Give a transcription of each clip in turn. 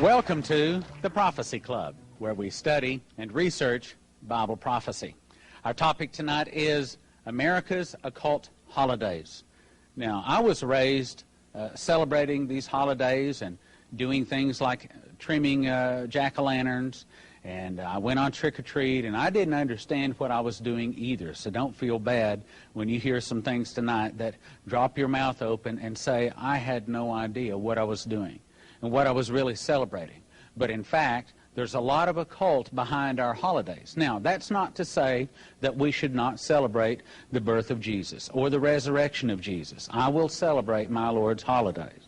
Welcome to the Prophecy Club, where we study and research Bible prophecy. Our topic tonight is America's occult holidays. Now, I was raised celebrating these holidays and doing things like trimming jack-o'-lanterns, and I went on trick-or-treat, and I didn't understand what I was doing either, so don't feel bad when you hear some things tonight that drop your mouth open and say, I had no idea what I was doing and what I was really celebrating. But in fact, there's a lot of occult behind our holidays. Now, that's not to say that we should not celebrate the birth of Jesus or the resurrection of Jesus. I will celebrate my Lord's holidays.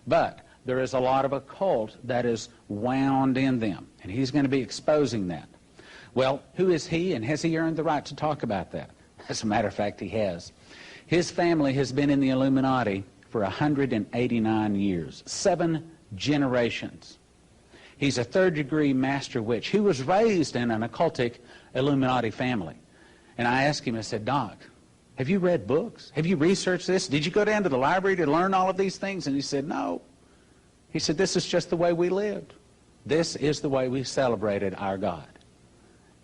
But there is a lot of occult that is wound in them, and he's going to be exposing that. Well, who is he, and has he earned the right to talk about that? As a matter of fact, he has. His family has been in the Illuminati for 189 years, 7 generations. He's a third-degree master witch. He was raised in an occultic Illuminati family. And I asked him, I said, Doc, have you read books? Have you researched this? Did you go down to the library to learn all of these things? And he said, no. He said, this is just the way we lived. This is the way we celebrated our God.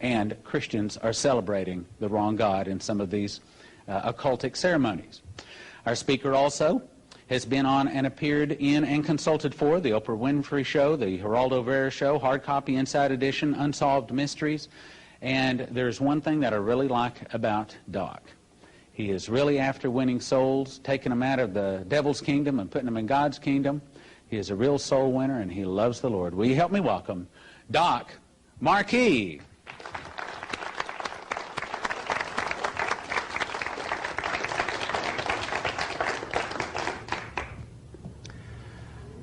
And Christians are celebrating the wrong God in some of these occultic ceremonies. Our speaker also has been on and appeared in and consulted for the Oprah Winfrey Show, the Geraldo Rivera Show, Hard Copy Inside Edition, Unsolved Mysteries. And there's one thing that I really like about Doc. He is really after winning souls, taking them out of the devil's kingdom and putting them in God's kingdom. He is a real soul winner, and he loves the Lord. Will you help me welcome Doc Marquis?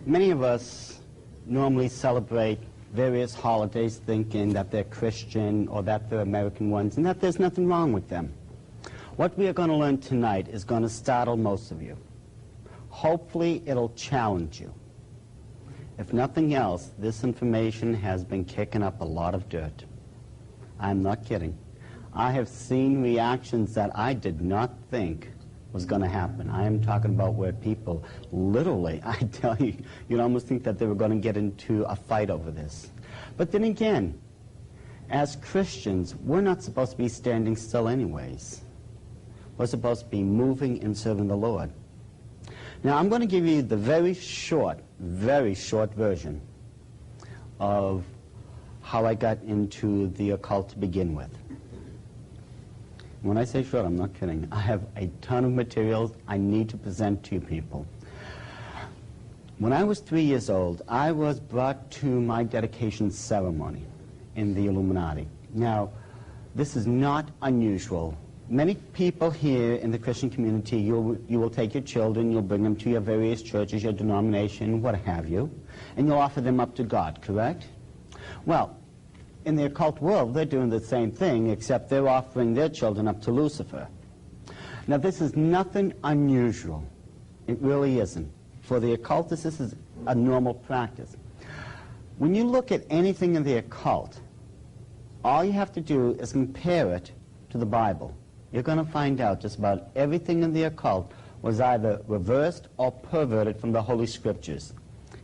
Many of us normally celebrate various holidays thinking that they're Christian or that they're American ones and that there's nothing wrong with them. What we are going to learn tonight is going to startle most of you. Hopefully it'll challenge you. If nothing else, this information has been kicking up a lot of dirt. I'm not kidding. I have seen reactions that I did not think was going to happen. I am talking about where people literally, I tell you, you'd almost think that they were going to get into a fight over this. But then again, as Christians, we're not supposed to be standing still anyways. We're supposed to be moving and serving the Lord. Now, I'm going to give you the very short version of how I got into the occult to begin with. When I say short, I'm not kidding. I have a ton of materials I need to present to people. When I was 3 years old, I was brought to my dedication ceremony in the Illuminati. Now, this is not unusual. Many people here in the Christian community, you will take your children, you'll bring them to your various churches, your denomination, what have you, and you'll offer them up to God, correct? Well, in the occult world, they're doing the same thing, except they're offering their children up to Lucifer. Now, this is nothing unusual. It really isn't. For the occultists, this is a normal practice. When you look at anything in the occult, all you have to do is compare it to the Bible. You're going to find out just about everything in the occult was either reversed or perverted from the Holy Scriptures.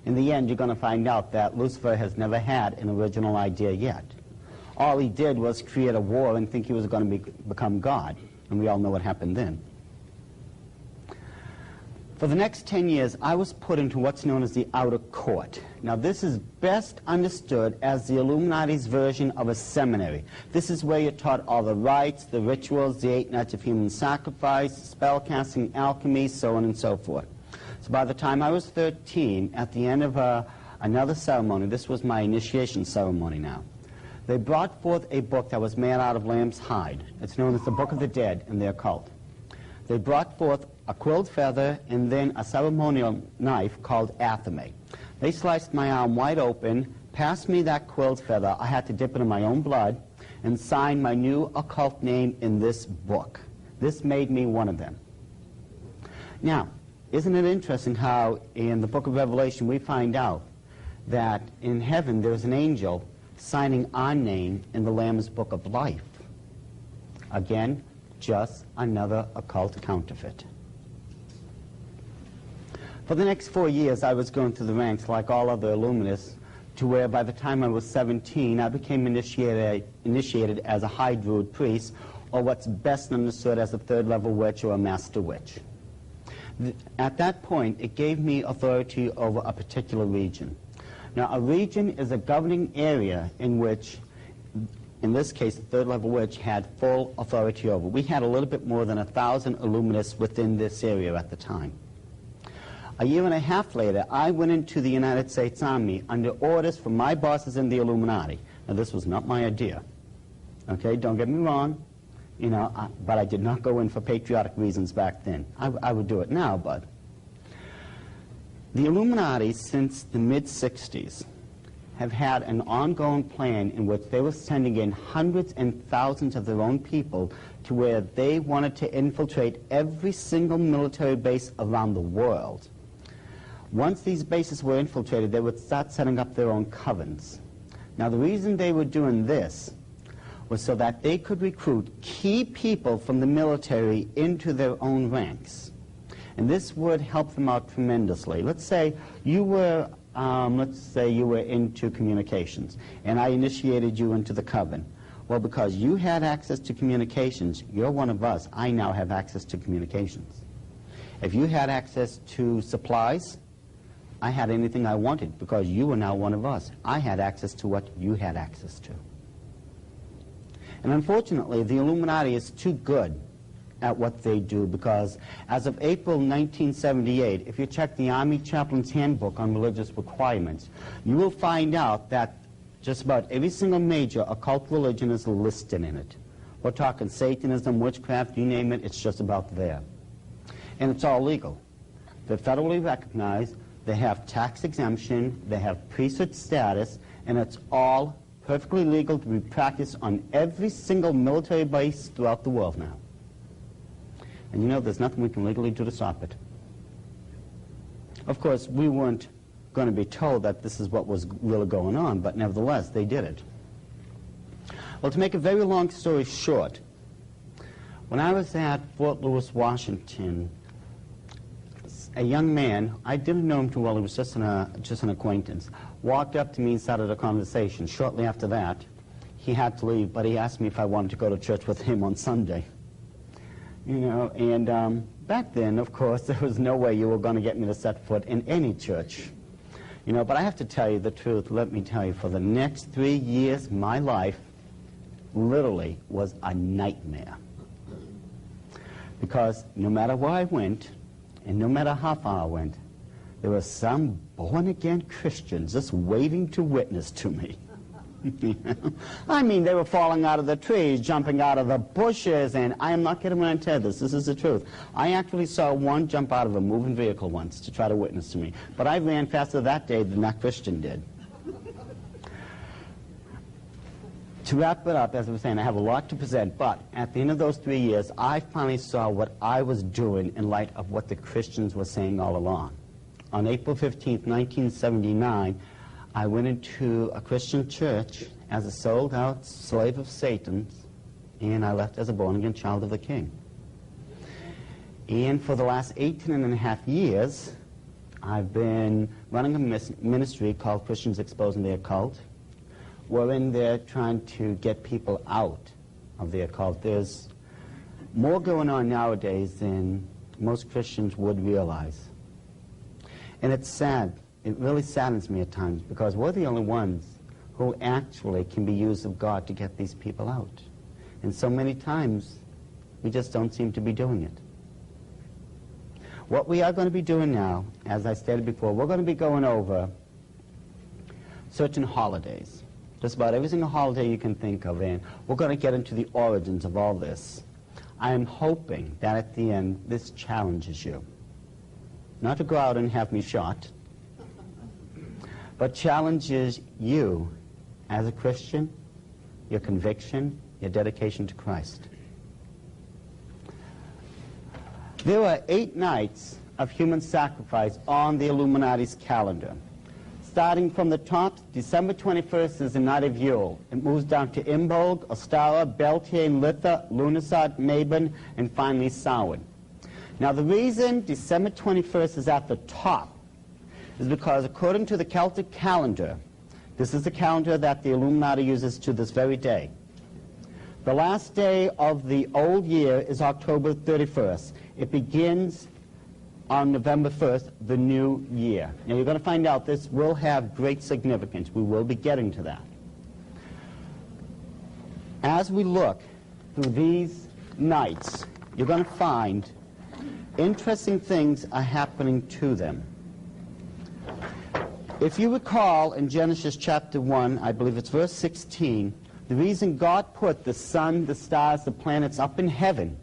In the end, you're going to find out that Lucifer has never had an original idea yet. All he did was create a war and think he was going to become God, and we all know what happened then. For the next 10 years, I was put into what's known as the outer court. Now, this is best understood as the Illuminati's version of a seminary. This is where you're taught all the rites, the rituals, the 8 nights of human sacrifice, spellcasting, alchemy, so on and so forth. So by the time I was 13, at the end of another ceremony, this was my initiation ceremony now, they brought forth a book that was made out of lamb's hide. It's known as the Book of the Dead in the occult. They brought forth a quilled feather and then a ceremonial knife called athame. They sliced my arm wide open, passed me that quilled feather. I had to dip it in my own blood and sign my new occult name in this book. This made me one of them. Now, isn't it interesting how in the book of Revelation we find out that in heaven there's an angel signing our name in the Lamb's Book of Life? Again, just another occult counterfeit. For the next 4 years, I was going through the ranks like all other Illuminists, to where by the time I was 17, I became initiated as a High Druid priest, or what's best understood as a third-level witch or a master witch. At that point, it gave me authority over a particular region. Now, a region is a governing area in which, in this case, the third-level witch had full authority over. We had a little bit more than 1,000 illuminists within this area at the time. A year and a half later, I went into the United States Army under orders from my bosses in the Illuminati. Now, this was not my idea. Okay, don't get me wrong. You know, but I did not go in for patriotic reasons back then. I would do it now, but the Illuminati, since the mid-60s, have had an ongoing plan in which they were sending in hundreds and thousands of their own people to where they wanted to infiltrate every single military base around the world. Once these bases were infiltrated, they would start setting up their own covens. Now, the reason they were doing this was so that they could recruit key people from the military into their own ranks. And this would help them out tremendously. Let's say you were into communications, and I initiated you into the coven. Well, because you had access to communications, you're one of us. I now have access to communications. If you had access to supplies, I had anything I wanted because you were now one of us. I had access to what you had access to. And unfortunately, the Illuminati is too good at what they do, because as of April 1978, if you check the Army Chaplain's Handbook on Religious Requirements, you will find out that just about every single major occult religion is listed in it. We're talking Satanism, witchcraft, you name it, it's just about there. And it's all legal. They're federally recognized, they have tax exemption, they have priesthood status, and it's all perfectly legal to be practiced on every single military base throughout the world now. And you know, there's nothing we can legally do to stop it. Of course, we weren't going to be told that this is what was really going on, but nevertheless, they did it. Well, to make a very long story short, when I was at Fort Lewis, Washington, a young man, I didn't know him too well, he was just an acquaintance, walked up to me and started a conversation. Shortly after that, he had to leave, but he asked me if I wanted to go to church with him on Sunday. You know, and back then, of course, there was no way you were going to get me to set foot in any church. You know, but I have to tell you the truth. Let me tell you, for the next 3 years, my life literally was a nightmare. Because no matter where I went, and no matter how far I went, there were some born-again Christians just waiting to witness to me. I mean, they were falling out of the trees, jumping out of the bushes, and I am not kidding when I tell you this. This is the truth. I actually saw one jump out of a moving vehicle once to try to witness to me, but I ran faster that day than that Christian did. To wrap it up, as I was saying, I have a lot to present, but at the end of those 3 years, I finally saw what I was doing in light of what the Christians were saying all along. On April 15th, 1979, I went into a Christian church as a sold-out slave of Satan's, and I left as a born-again child of the King. And for the last 18.5 years, I've been running a ministry called Christians Exposing the Occult. We're in there trying to get people out of the occult. There's more going on nowadays than most Christians would realize. And it's sad. It really saddens me at times, because we're the only ones who actually can be used of God to get these people out. And so many times, we just don't seem to be doing it. What we are going to be doing now, as I stated before, we're going to be going over certain holidays. Just about every single holiday you can think of, and we're going to get into the origins of all this. I am hoping that at the end, this challenges you. Not to go out and have me shot, but challenges you as a Christian, your conviction, your dedication to Christ. There are 8 nights of human sacrifice on the Illuminati's calendar. Starting from the top, December 21st is the night of Yule. It moves down to Imbolg, Ostara, Beltane, Litha, Lughnasadh, Mabon, and finally Samhain. Now, the reason December 21st is at the top is because, according to the Celtic calendar, This is the calendar that the Illuminati uses to this very day. The last day of the old year is October 31st. It begins on November 1st, the new year. Now you're going to find out this will have great significance. We will be getting to that. As we look through these nights, you're going to find interesting things are happening to them. If you recall in Genesis chapter 1, I believe it's verse 16, the reason God put the sun, the stars, the planets up in heaven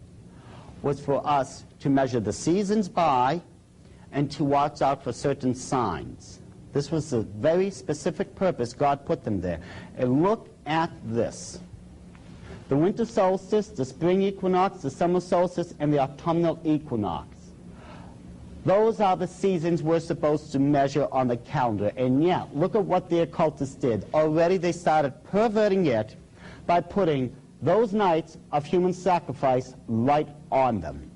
was for us to measure the seasons by and to watch out for certain signs. This was a very specific purpose God put them there. And look at this. The winter solstice, the spring equinox, the summer solstice, and the autumnal equinox. Those are the seasons we're supposed to measure on the calendar. And yet, look at what the occultists did. Already they started perverting it by putting those nights of human sacrifice right on them.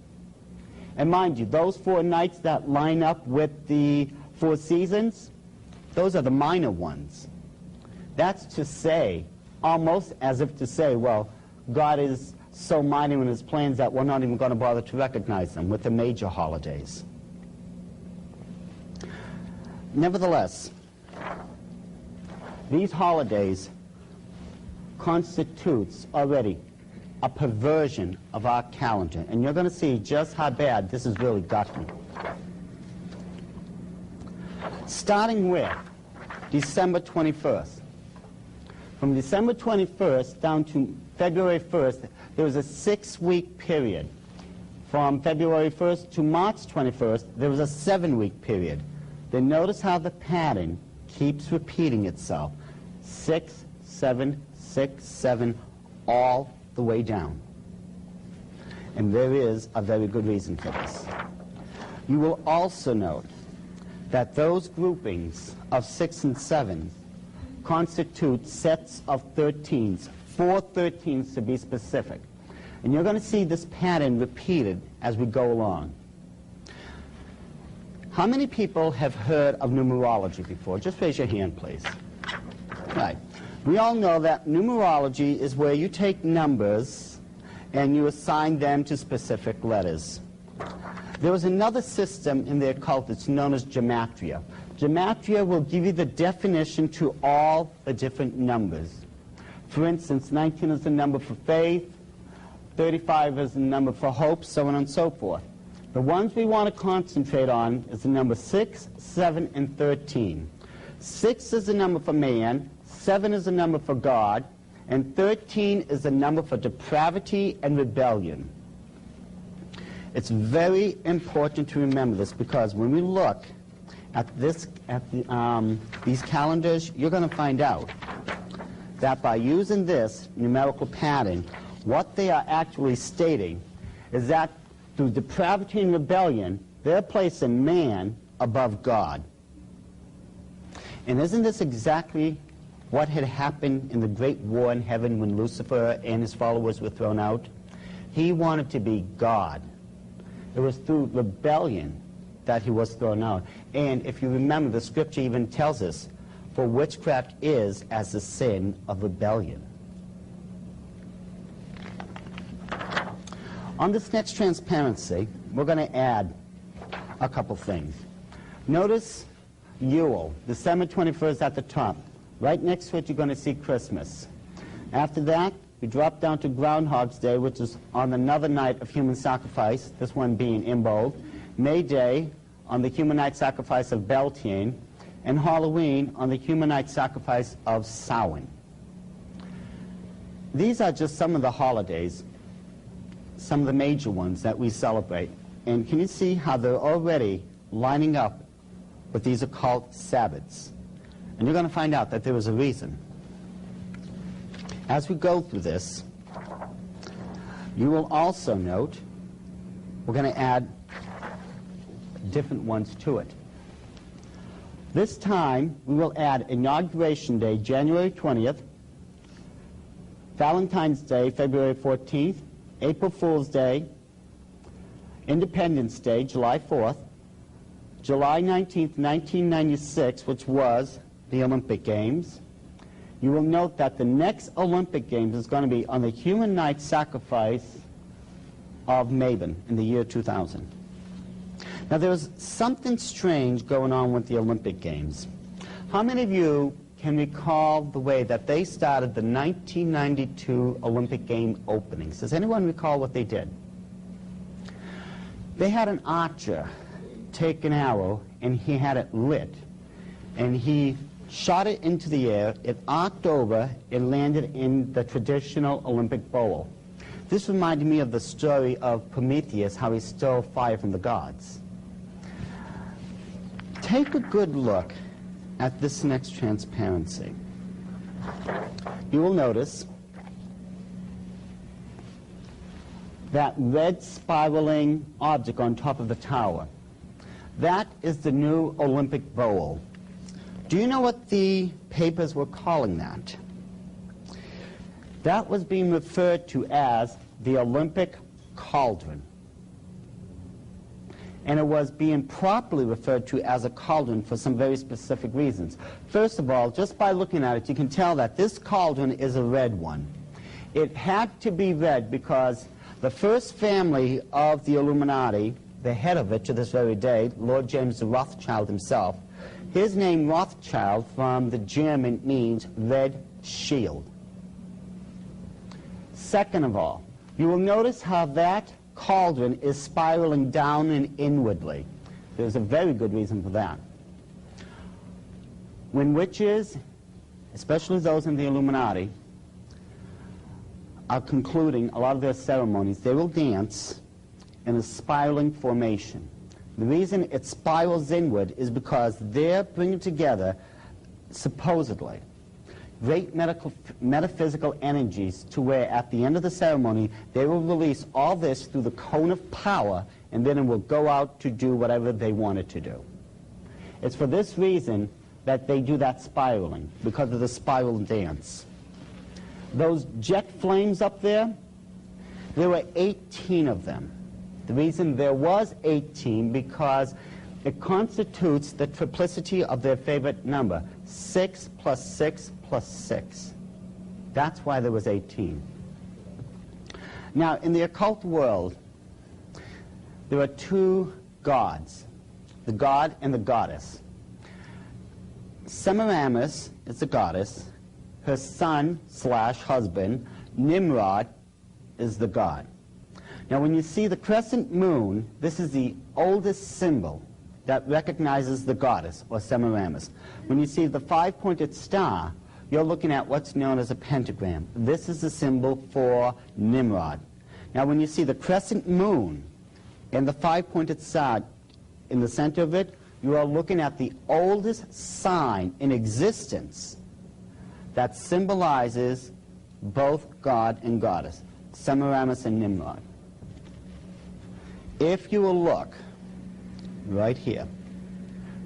And mind you, those 4 nights that line up with the 4 seasons, those are the minor ones. That's to say, almost as if to say, well, God is so minor in his plans that we're not even going to bother to recognize them with the major holidays. Nevertheless, these holidays constitutes already a perversion of our calendar. And you're going to see just how bad this has really gotten. Starting with December 21st. From December 21st down to February 1st, there was a 6-week period. From February 1st to March 21st, there was a 7-week period. Then notice how the pattern keeps repeating itself. 6, 7, 6, 7, all the way down. And there is a very good reason for this. You will also note that those groupings of 6 and 7 constitute sets of 13s, 4 13s to be specific. And you're going to see this pattern repeated as we go along. How many people have heard of numerology before? Just raise your hand, please. Right. We all know that numerology is where you take numbers and you assign them to specific letters. There was another system in the occult that's known as gematria. Gematria will give you the definition to all the different numbers. For instance, 19 is the number for faith, 35 is the number for hope, so on and so forth. The ones we want to concentrate on is the number 6, 7, and 13. 6 is the number for man, 7 is the number for God, and 13 is the number for depravity and rebellion. It's very important to remember this because when we look at these calendars, you're going to find out that by using this numerical pattern, what they are actually stating is that through depravity and rebellion, they're placing man above God. And isn't this exactly what had happened in the great war in heaven when Lucifer and his followers were thrown out? He wanted to be God. It was through rebellion that he was thrown out. And if you remember, the scripture even tells us, for witchcraft is as the sin of rebellion. On this next transparency, we're going to add a couple things. Notice Yule, December 21st at the top. Right next to it, you're going to see Christmas. After that, we drop down to Groundhog's Day, which is on another night of human sacrifice, this one being in bold. May Day on the human night sacrifice of Beltane, and Halloween on the human night sacrifice of Samhain. These are just some of the holidays, some of the major ones that we celebrate. And can you see how they're already lining up with these occult Sabbaths? And you're going to find out that there was a reason. As we go through this, you will also note we're going to add different ones to it. This time, we will add Inauguration Day, January 20th, Valentine's Day, February 14th, April Fool's Day, Independence Day, July 4th, July 19th, 1996, which was the Olympic Games, you will note that the next Olympic Games is going to be on the human night sacrifice of Mabon in the year 2000. Now, there was something strange going on with the Olympic Games. How many of you can recall the way that they started the 1992 Olympic Game openings? Does anyone recall what they did? They had an archer take an arrow, and he had it lit, and he shot it into the air, it arced over, it landed in the traditional Olympic bowl. This reminded me of the story of Prometheus, how he stole fire from the gods. Take a good look at this next transparency. You will notice that red spiraling object on top of the tower. That is the new Olympic bowl. Do you know what the papers were calling that? That was being referred to as the Olympic cauldron. And it was being properly referred to as a cauldron for some very specific reasons. First of all, just by looking at it, you can tell that this cauldron is a red one. It had to be red because the first family of the Illuminati, the head of it to this very day, Lord James Rothschild himself, his name Rothschild from the German means red shield. Second of all, you will notice how that cauldron is spiraling down and inwardly. There's a very good reason for that. When witches, especially those in the Illuminati, are concluding a lot of their ceremonies, they will dance in a spiraling formation. The reason it spirals inward is because they're bringing together, supposedly, great metaphysical energies to where at the end of the ceremony they will release all this through the cone of power, and then it will go out to do whatever they want it to do. It's for this reason that they do that spiraling, because of the spiral dance. Those jet flames up there, there were 18 of them. The reason there was 18 because it constitutes the triplicity of their favorite number, 6 plus 6 plus 6. That's why there was 18. Now, in the occult world, there are two gods, the god and the goddess. Semiramis is the goddess. Her son/husband, Nimrod, is the god. Now, when you see the crescent moon, this is the oldest symbol that recognizes the goddess, or Semiramis. When you see the five-pointed star, you're looking at what's known as a pentagram. This is the symbol for Nimrod. Now, when you see the crescent moon and the five-pointed star in the center of it, you are looking at the oldest sign in existence that symbolizes both God and goddess, Semiramis and Nimrod. If you will look right here,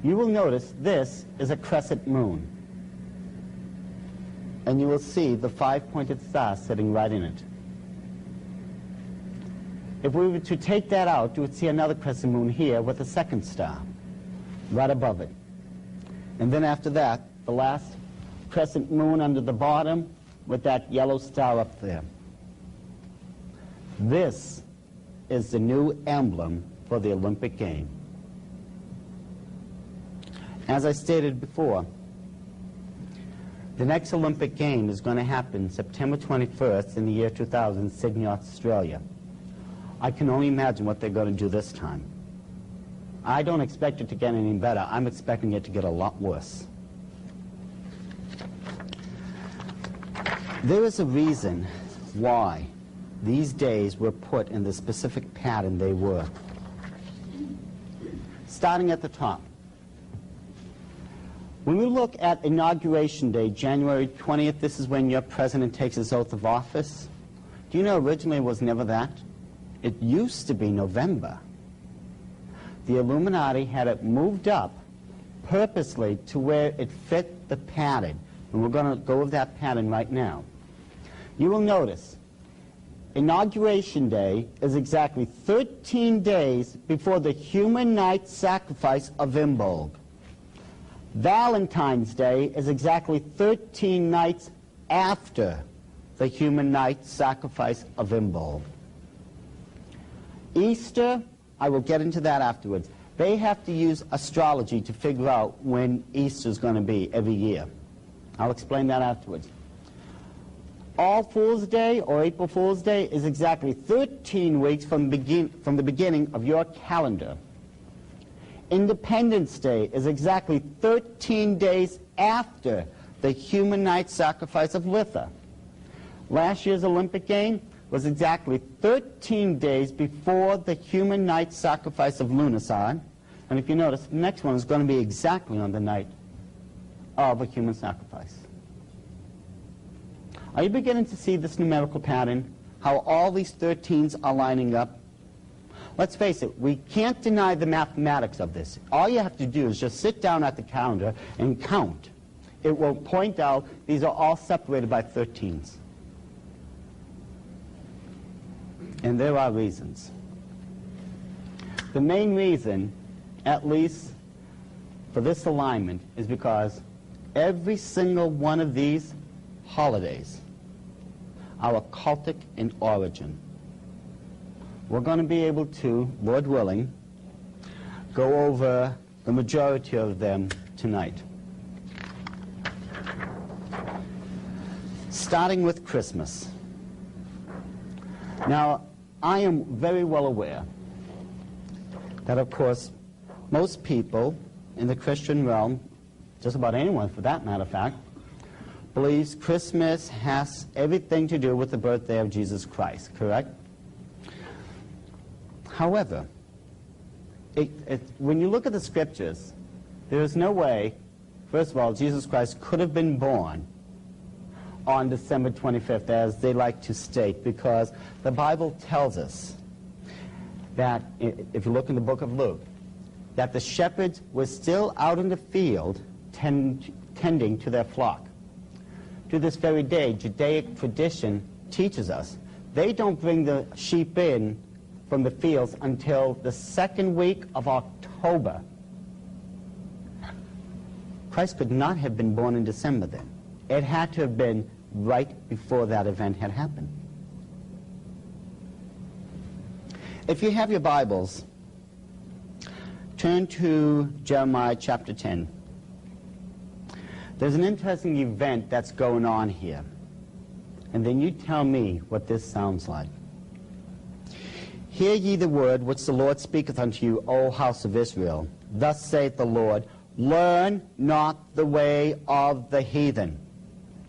you will notice this is a crescent moon. And you will see the five-pointed star sitting right in it. If we were to take that out, you would see another crescent moon here with a second star right above it. And then after that, the last crescent moon under the bottom with that yellow star up there. This is the new emblem for the Olympic game. As I stated before, the next Olympic game is going to happen September 21st in the year 2000, Sydney, Australia. I can only imagine what they're going to do this time. I don't expect it to get any better. I'm expecting it to get a lot worse. There is a reason why these days were put in the specific pattern they were. Starting at the top. When we look at Inauguration Day, January 20th, this is when your president takes his oath of office. Do you know originally it was never that? It used to be November. The Illuminati had it moved up purposely to where it fit the pattern. And we're going to go with that pattern right now. You will notice Inauguration Day is exactly 13 days before the human night sacrifice of Imbolg. Valentine's Day is exactly 13 nights after the human night sacrifice of Imbolc. Easter, I will get into that afterwards. They have to use astrology to figure out when Easter is going to be every year. I'll explain that afterwards. All Fool's Day, or April Fool's Day, is exactly 13 weeks from the beginning of your calendar. Independence Day is exactly 13 days after the human night sacrifice of Litha. Last year's Olympic game was exactly 13 days before the human night sacrifice of Lunarsad. And if you notice, the next one is going to be exactly on the night of a human sacrifice. Are you beginning to see this numerical pattern? How all these 13s are lining up? Let's face it, we can't deny the mathematics of this. All you have to do is just sit down at the calendar and count. It will point out these are all separated by 13s. And there are reasons. The main reason, at least for this alignment, is because every single one of these holidays are occultic in origin. We're going to be able to, Lord willing, go over the majority of them tonight. Starting with Christmas. Now, I am very well aware that, of course, most people in the Christian realm, just about anyone for that matter of fact, believes Christmas has everything to do with the birthday of Jesus Christ, correct? However, when you look at the scriptures, there is no way, first of all, Jesus Christ could have been born on December 25th, as they like to state, because the Bible tells us that, if you look in the book of Luke, that the shepherds were still out in the field tending to their flock. To this very day, Judaic tradition teaches us they don't bring the sheep in from the fields until the second week of October. Christ could not have been born in December then. It had to have been right before that event had happened. If you have your Bibles, turn to Jeremiah chapter 10. There's an interesting event that's going on here. And then you tell me what this sounds like. Hear ye the word which the Lord speaketh unto you, O house of Israel. Thus saith the Lord, learn not the way of the heathen.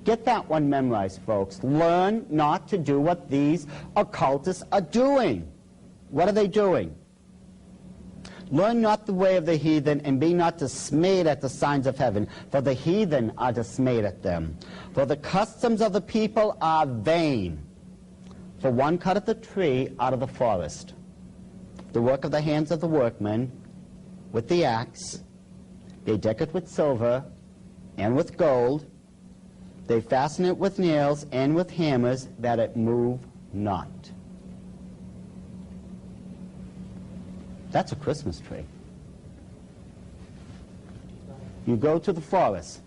Get that one memorized, folks. Learn not to do what these occultists are doing. What are they doing? Learn not the way of the heathen, and be not dismayed at the signs of heaven, for the heathen are dismayed at them. For the customs of the people are vain. For one cutteth a tree out of the forest, the work of the hands of the workmen, with the axe. They deck it with silver and with gold. They fasten it with nails and with hammers, that it move not. That's a Christmas tree. You go to the forest,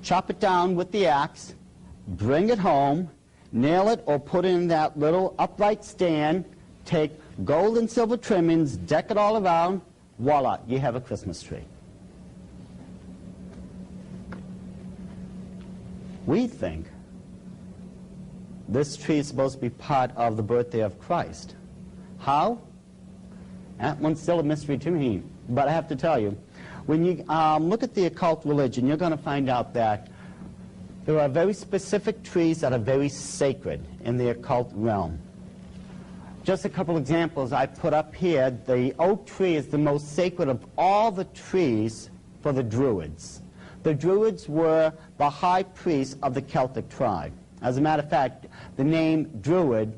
chop it down with the axe, bring it home, nail it or put it in that little upright stand, take gold and silver trimmings, deck it all around, voila, you have a Christmas tree. We think this tree is supposed to be part of the birthday of Christ. How? That one's still a mystery to me. But I have to tell you, when you look at the occult religion, you're going to find out that there are very specific trees that are very sacred in the occult realm. Just a couple examples I put up here. The oak tree is the most sacred of all the trees for the Druids. The Druids were the high priests of the Celtic tribe. As a matter of fact, the name Druid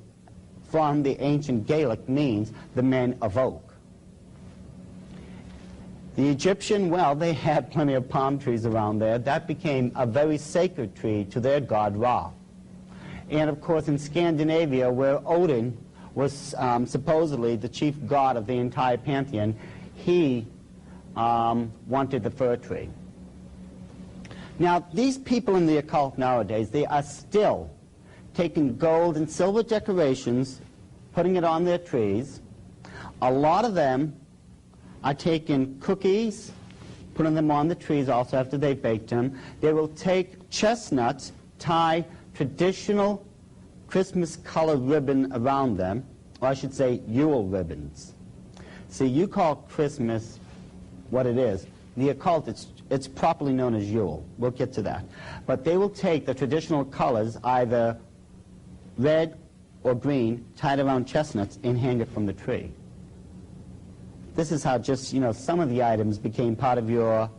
from the ancient Gaelic means the men of oak. The Egyptian, well, they had plenty of palm trees around there. That became a very sacred tree to their god Ra. And of course in Scandinavia, where Odin was supposedly the chief god of the entire pantheon, he wanted the fir tree. Now, these people in the occult nowadays, they are still taking gold and silver decorations, putting it on their trees. A lot of them are taking cookies, putting them on the trees also after they've baked them. They will take chestnuts, tie traditional Christmas color ribbon around them, or I should say Yule ribbons. See, you call Christmas what it is. The occult, it's properly known as Yule. We'll get to that. But they will take the traditional colors, either red or green, tied around chestnuts, and hang it from the tree. This is how just, some of the items became part of your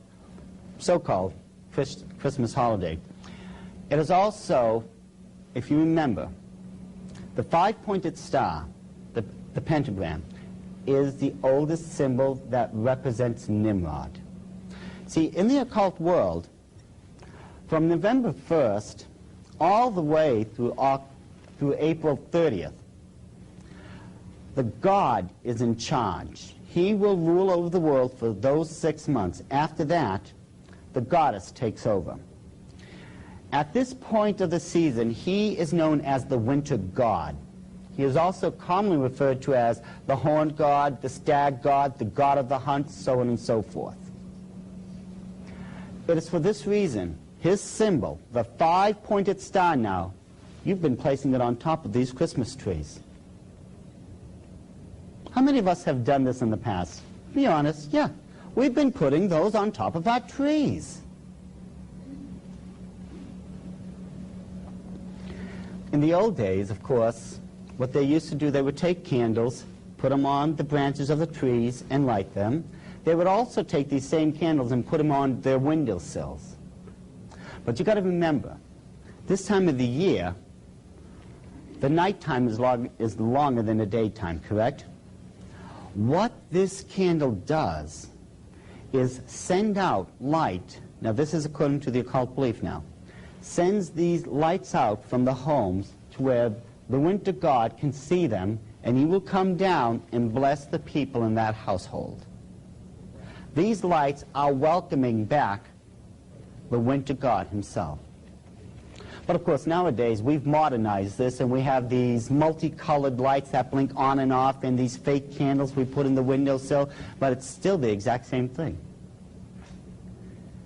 so-called Christmas holiday. It is also, if you remember, the five-pointed star, the pentagram, is the oldest symbol that represents Nimrod. See, in the occult world, from November 1st all the way through April 30th, the god is in charge. He will rule over the world for those 6 months. After that, the goddess takes over. At this point of the season, he is known as the winter god. He is also commonly referred to as the horned god, the stag god, the god of the hunt, so on and so forth. It is for this reason, his symbol, the five-pointed star now, you've been placing it on top of these Christmas trees. How many of us have done this in the past? Be honest, yeah. We've been putting those on top of our trees. In the old days, of course, what they used to do, they would take candles, put them on the branches of the trees and light them. They would also take these same candles and put them on their windowsills. But you got to remember, this time of the year, the nighttime is longer than the daytime, correct? What this candle does is send out light. Now this is according to the occult belief now. Sends these lights out from the homes to where the winter god can see them, and he will come down and bless the people in that household. These lights are welcoming back the winter god himself. But of course nowadays we've modernized this, and we have these multicolored lights that blink on and off, and these fake candles we put in the windowsill, but it's still the exact same thing.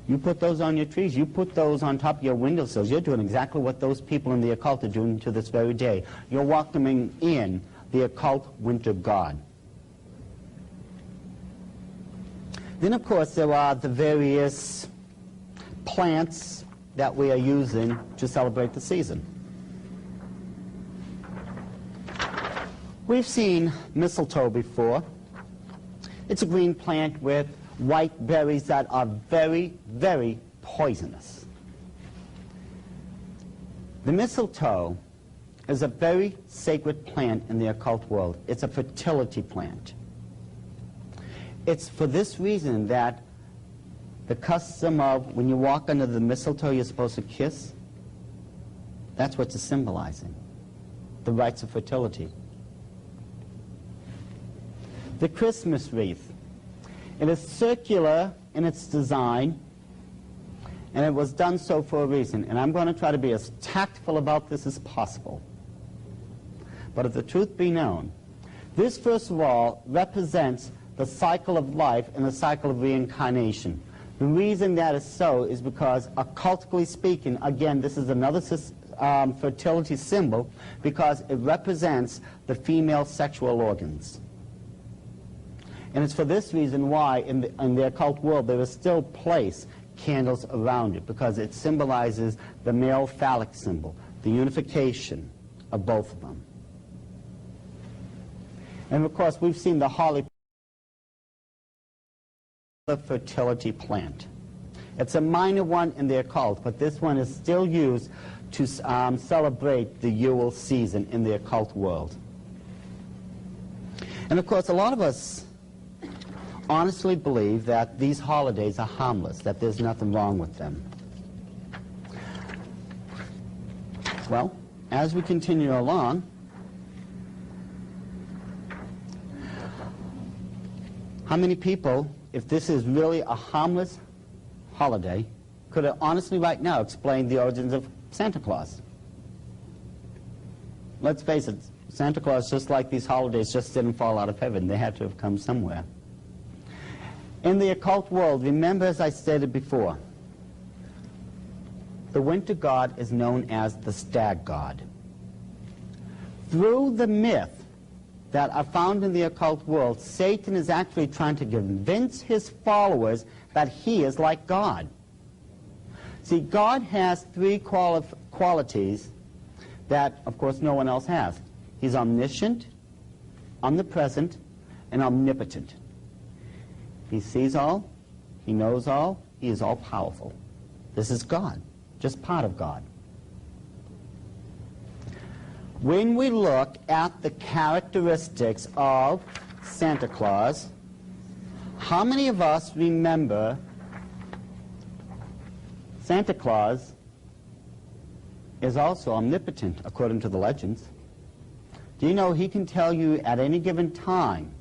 You put those on your trees, you put those on top of your windowsills, you're doing exactly what those people in the occult are doing to this very day. You're welcoming in the occult winter god. Then of course there are the various plants that we are using to celebrate the season. We've seen mistletoe before. It's a green plant with white berries that are very, very poisonous. The mistletoe is a very sacred plant in the occult world. It's a fertility plant. It's for this reason that the custom of when you walk under the mistletoe you're supposed to kiss, that's what it's symbolizing, the rites of fertility. The Christmas wreath. It is circular in its design, and it was done so for a reason. And I'm going to try to be as tactful about this as possible. But if the truth be known, this, first of all, represents the cycle of life and the cycle of reincarnation. The reason that is so is because, occultically speaking, again, this is another fertility symbol, because it represents the female sexual organs. And it's for this reason why in the occult world there is still placed candles around it, because it symbolizes the male phallic symbol, the unification of both of them. And of course we've seen the holly, the fertility plant. It's a minor one in the occult, but this one is still used to celebrate the Yule season in the occult world. And of course a lot of us honestly believe that these holidays are harmless, that there's nothing wrong with them. Well, as we continue along, how many people if this is really a harmless holiday, could it honestly right now explain the origins of Santa Claus? Let's face it, Santa Claus, just like these holidays, just didn't fall out of heaven. They had to have come somewhere. In the occult world, remember, as I stated before, the winter god is known as the stag god. Through the myth that are found in the occult world, Satan is actually trying to convince his followers that he is like God. See, God has three qualities that, of course, no one else has. He's omniscient, omnipresent, and omnipotent. He sees all, he knows all, he is all-powerful. This is God, just part of God. When we look at the characteristics of Santa Claus, how many of us remember Santa Claus is also omnipotent, according to the legends? Do you know he can tell you at any given time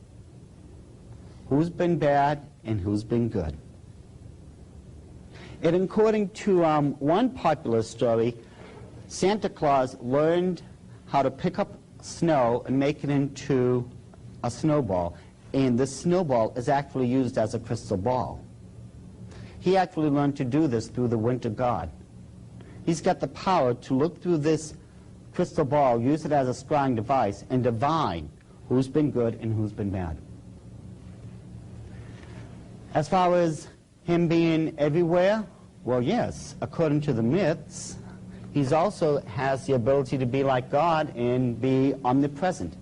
who's been bad and who's been good? And according to one popular story, Santa Claus learned how to pick up snow and make it into a snowball. And this snowball is actually used as a crystal ball. He actually learned to do this through the winter god. He's got the power to look through this crystal ball, use it as a scrying device, and divine who's been good and who's been bad. As far as him being everywhere, well, yes, according to the myths, he also has the ability to be like God and be omnipresent.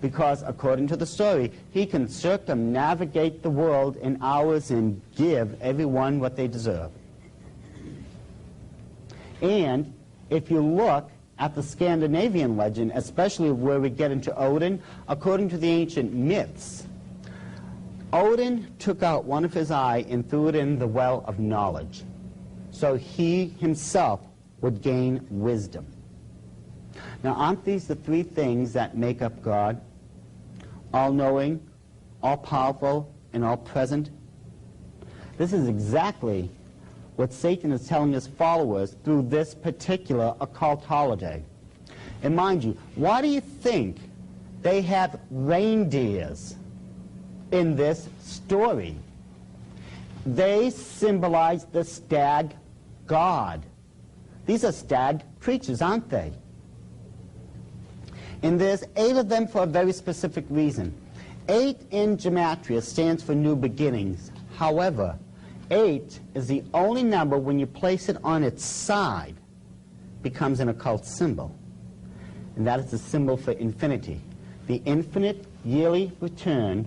Because according to the story, he can circumnavigate the world in hours and give everyone what they deserve. And if you look at the Scandinavian legend, especially where we get into Odin, according to the ancient myths, Odin took out one of his eye and threw it in the well of knowledge, so he himself would gain wisdom. Now, aren't these the three things that make up God? All-knowing, all-powerful, and all-present? This is exactly what Satan is telling his followers through this particular occult holiday. And mind you, why do you think they have reindeers in this story? They symbolize the stag god. These are stag creatures, aren't they? And there's 8 of them for a very specific reason. 8 in gematria stands for new beginnings. However, 8 is the only number, when you place it on its side, becomes an occult symbol. And that is the symbol for infinity, the infinite yearly return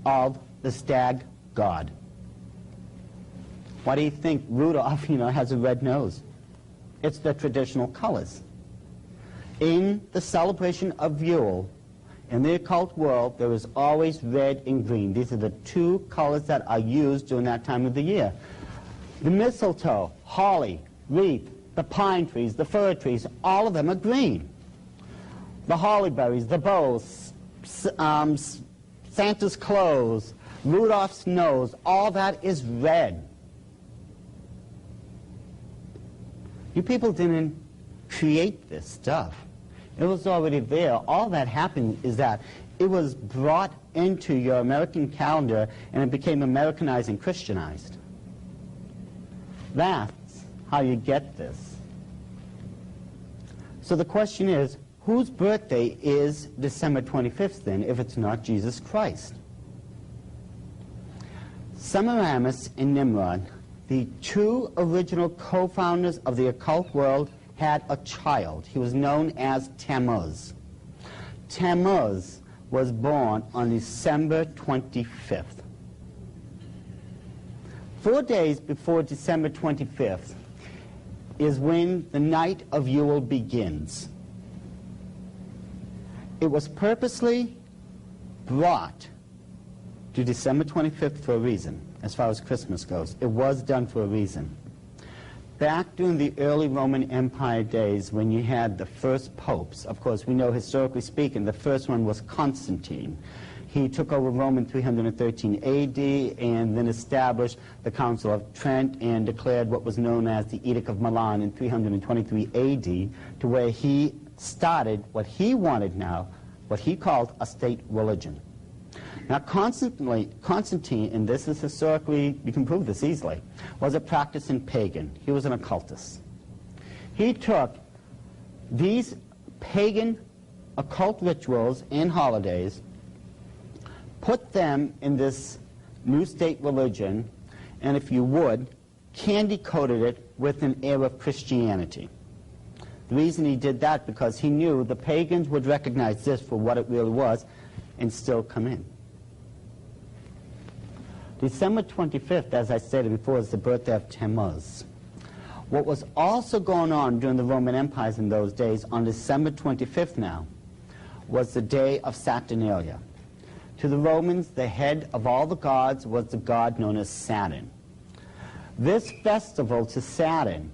of the stag god. Why do you think Rudolph, has a red nose? It's the traditional colors. In the celebration of Yule, in the occult world, there is always red and green. These are the 2 colors that are used during that time of the year. The mistletoe, holly, wreath, the pine trees, the fir trees, all of them are green. The holly berries, the bows, Santa's clothes, Rudolph's nose, all that is red. You people didn't create this stuff. It was already there. All that happened is that it was brought into your American calendar and it became Americanized and Christianized. That's how you get this. So the question is, whose birthday is December 25th then, if it's not Jesus Christ? Semiramis and Nimrod, the 2 original co-founders of the occult world, had a child. He was known as Tammuz. Tammuz was born on December 25th. 4 days before December 25th is when the night of Yule begins. It was purposely brought to December 25th for a reason, as far as Christmas goes. It was done for a reason. Back during the early Roman Empire days, when you had the first popes, of course, we know historically speaking, the first one was Constantine. He took over Rome in 313 AD and then established the Council of Trent and declared what was known as the Edict of Milan in 323 AD, to where he started what he wanted now, what he called a state religion. Now Constantine, and this is historically, you can prove this easily, was a practicing pagan. He was an occultist. He took these pagan occult rituals and holidays, put them in this new state religion, and if you would, candy-coated it with an air of Christianity. The reason he did that, because he knew the pagans would recognize this for what it really was and still come in. December 25th, as I stated before, is the birthday of Tammuz. What was also going on during the Roman empires in those days, on December 25th now, was the day of Saturnalia. To the Romans, the head of all the gods was the god known as Saturn. This festival to Saturn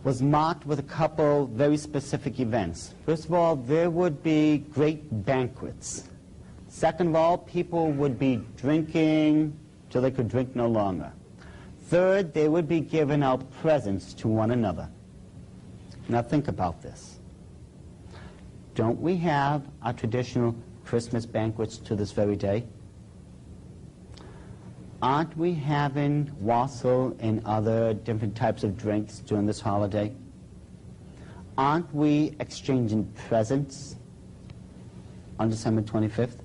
was marked with a couple very specific events. First of all, there would be great banquets. Second of all, people would be drinking till they could drink no longer. Third, they would be giving out presents to one another. Now think about this. Don't we have our traditional Christmas banquets to this very day? Aren't we having wassail and other different types of drinks during this holiday? Aren't we exchanging presents on December 25th?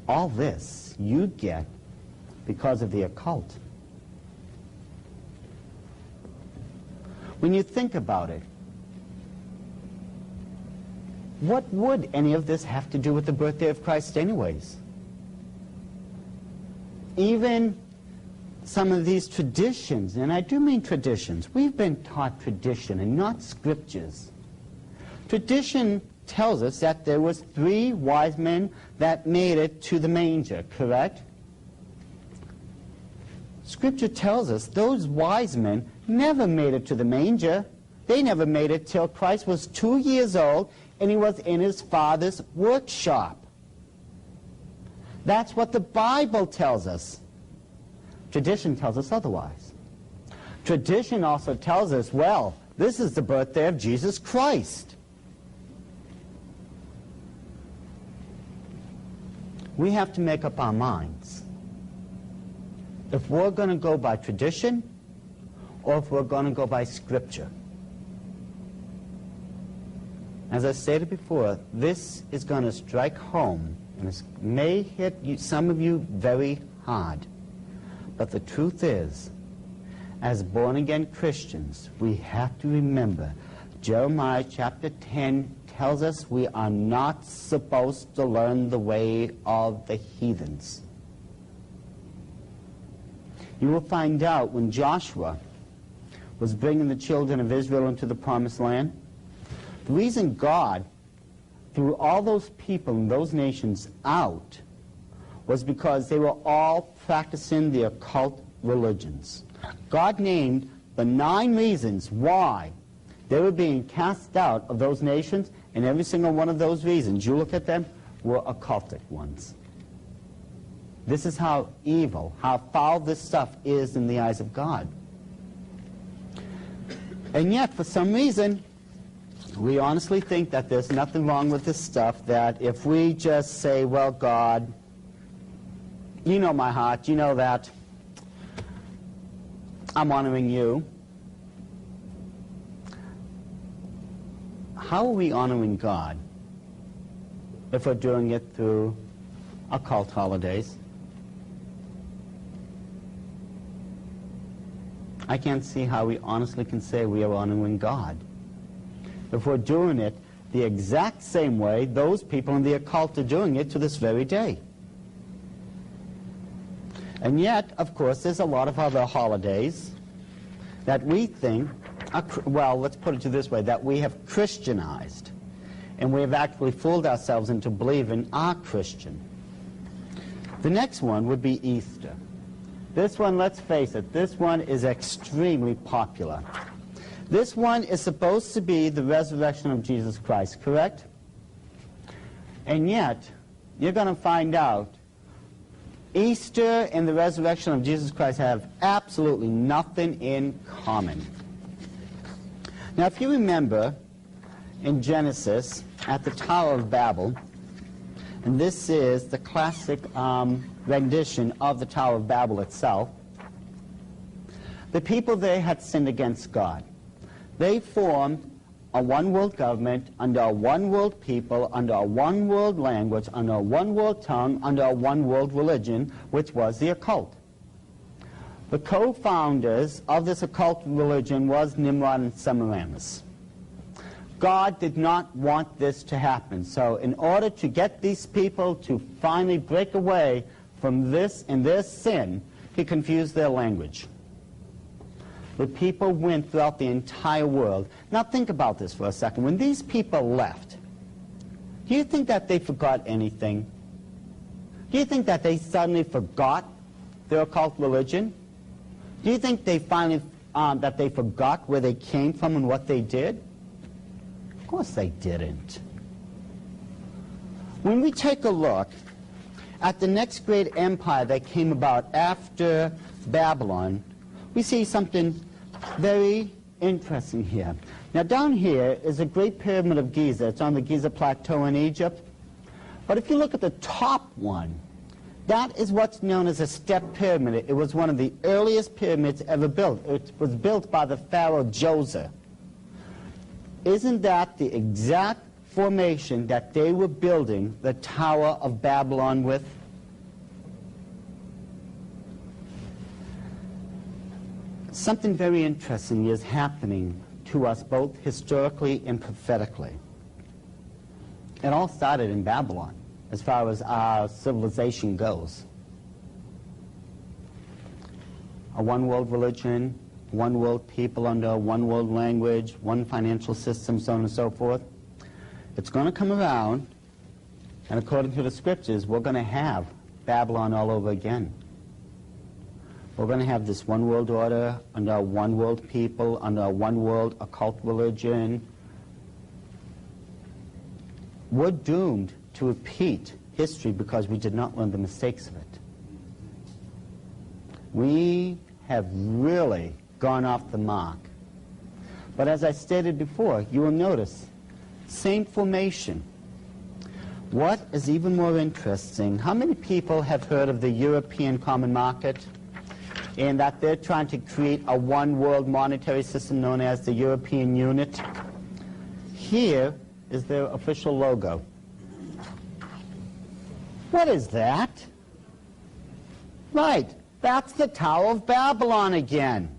All this you get because of the occult. When you think about it, what would any of this have to do with the birthday of Christ anyways? Even some of these traditions, and I do mean traditions, we've been taught tradition and not scriptures. Tradition tells us that there was 3 wise men that made it to the manger, correct? Scripture tells us those wise men never made it to the manger. They never made it till Christ was 2 years old and he was in his Father's workshop. That's what the Bible tells us. Tradition tells us otherwise. Tradition also tells us, well, this is the birthday of Jesus Christ. We have to make up our minds if we're going to go by tradition or if we're going to go by Scripture. As I stated before, this is going to strike home, and it may hit some of you very hard. But the truth is, as born-again Christians, we have to remember Jeremiah chapter 10 tells us we are not supposed to learn the way of the heathens. You will find out when Joshua was bringing the children of Israel into the promised land, the reason God threw all those people and those nations out was because they were all practicing the occult religions. God named the 9 reasons why they were being cast out of those nations, and every single one of those reasons, you look at them, were occultic ones. This is how evil, how foul this stuff is in the eyes of God. And yet, for some reason, we honestly think that there's nothing wrong with this stuff, that if we just say, well, God, you know my heart, you know that I'm honoring you. How are we honoring God if we're doing it through occult holidays? I can't see how we honestly can say we are honoring God if we're doing it the exact same way those people in the occult are doing it to this very day. And yet, of course, there's a lot of other holidays that we think, well, let's put it this way, that we have Christianized, and we have actually fooled ourselves into believing are Christian. The next one would be Easter. This one, let's face it, this one is extremely popular. This one is supposed to be the resurrection of Jesus Christ, correct? And yet, you're going to find out Easter and the resurrection of Jesus Christ have absolutely nothing in common. Now, if you remember in Genesis, at the Tower of Babel, and this is the classic rendition of the Tower of Babel itself, the people there had sinned against God. They formed a one-world government under a one-world people, under a one-world language, under a one-world tongue, under a one-world religion, which was the occult. The co-founders of this occult religion was Nimrod and Semiramis. God did not want this to happen. So in order to get these people to finally break away from this and their sin, he confused their language. The people went throughout the entire world. Now think about this for a second. When these people left, do you think that they forgot anything? Do you think that they suddenly forgot their occult religion? Do you think they finally that they forgot where they came from and what they did? Of course they didn't. When we take a look at the next great empire that came about after Babylon, we see something very interesting here. Now down here is a great pyramid of Giza. It's on the Giza Plateau in Egypt. But if you look at the top one, that is what's known as a step pyramid. It was one of the earliest pyramids ever built. It was built by the pharaoh Djoser. Isn't that the exact formation that they were building the Tower of Babylon with? Something very interesting is happening to us both historically and prophetically. It all started in Babylon, as far as our civilization goes. A one-world religion, one-world people under a one-world language, one financial system, so on and so forth. It's going to come around, and according to the scriptures, we're going to have Babylon all over again. We're going to have this one-world order under a one-world people, under a one-world occult religion. We're doomed to repeat history because we did not learn the mistakes of it. We have really gone off the mark. But as I stated before, you will notice, same formation. What is even more interesting, how many people have heard of the European Common Market? And that they're trying to create a one-world monetary system known as the European Unit. Here is their official logo. What is that? Right, that's the Tower of Babylon again.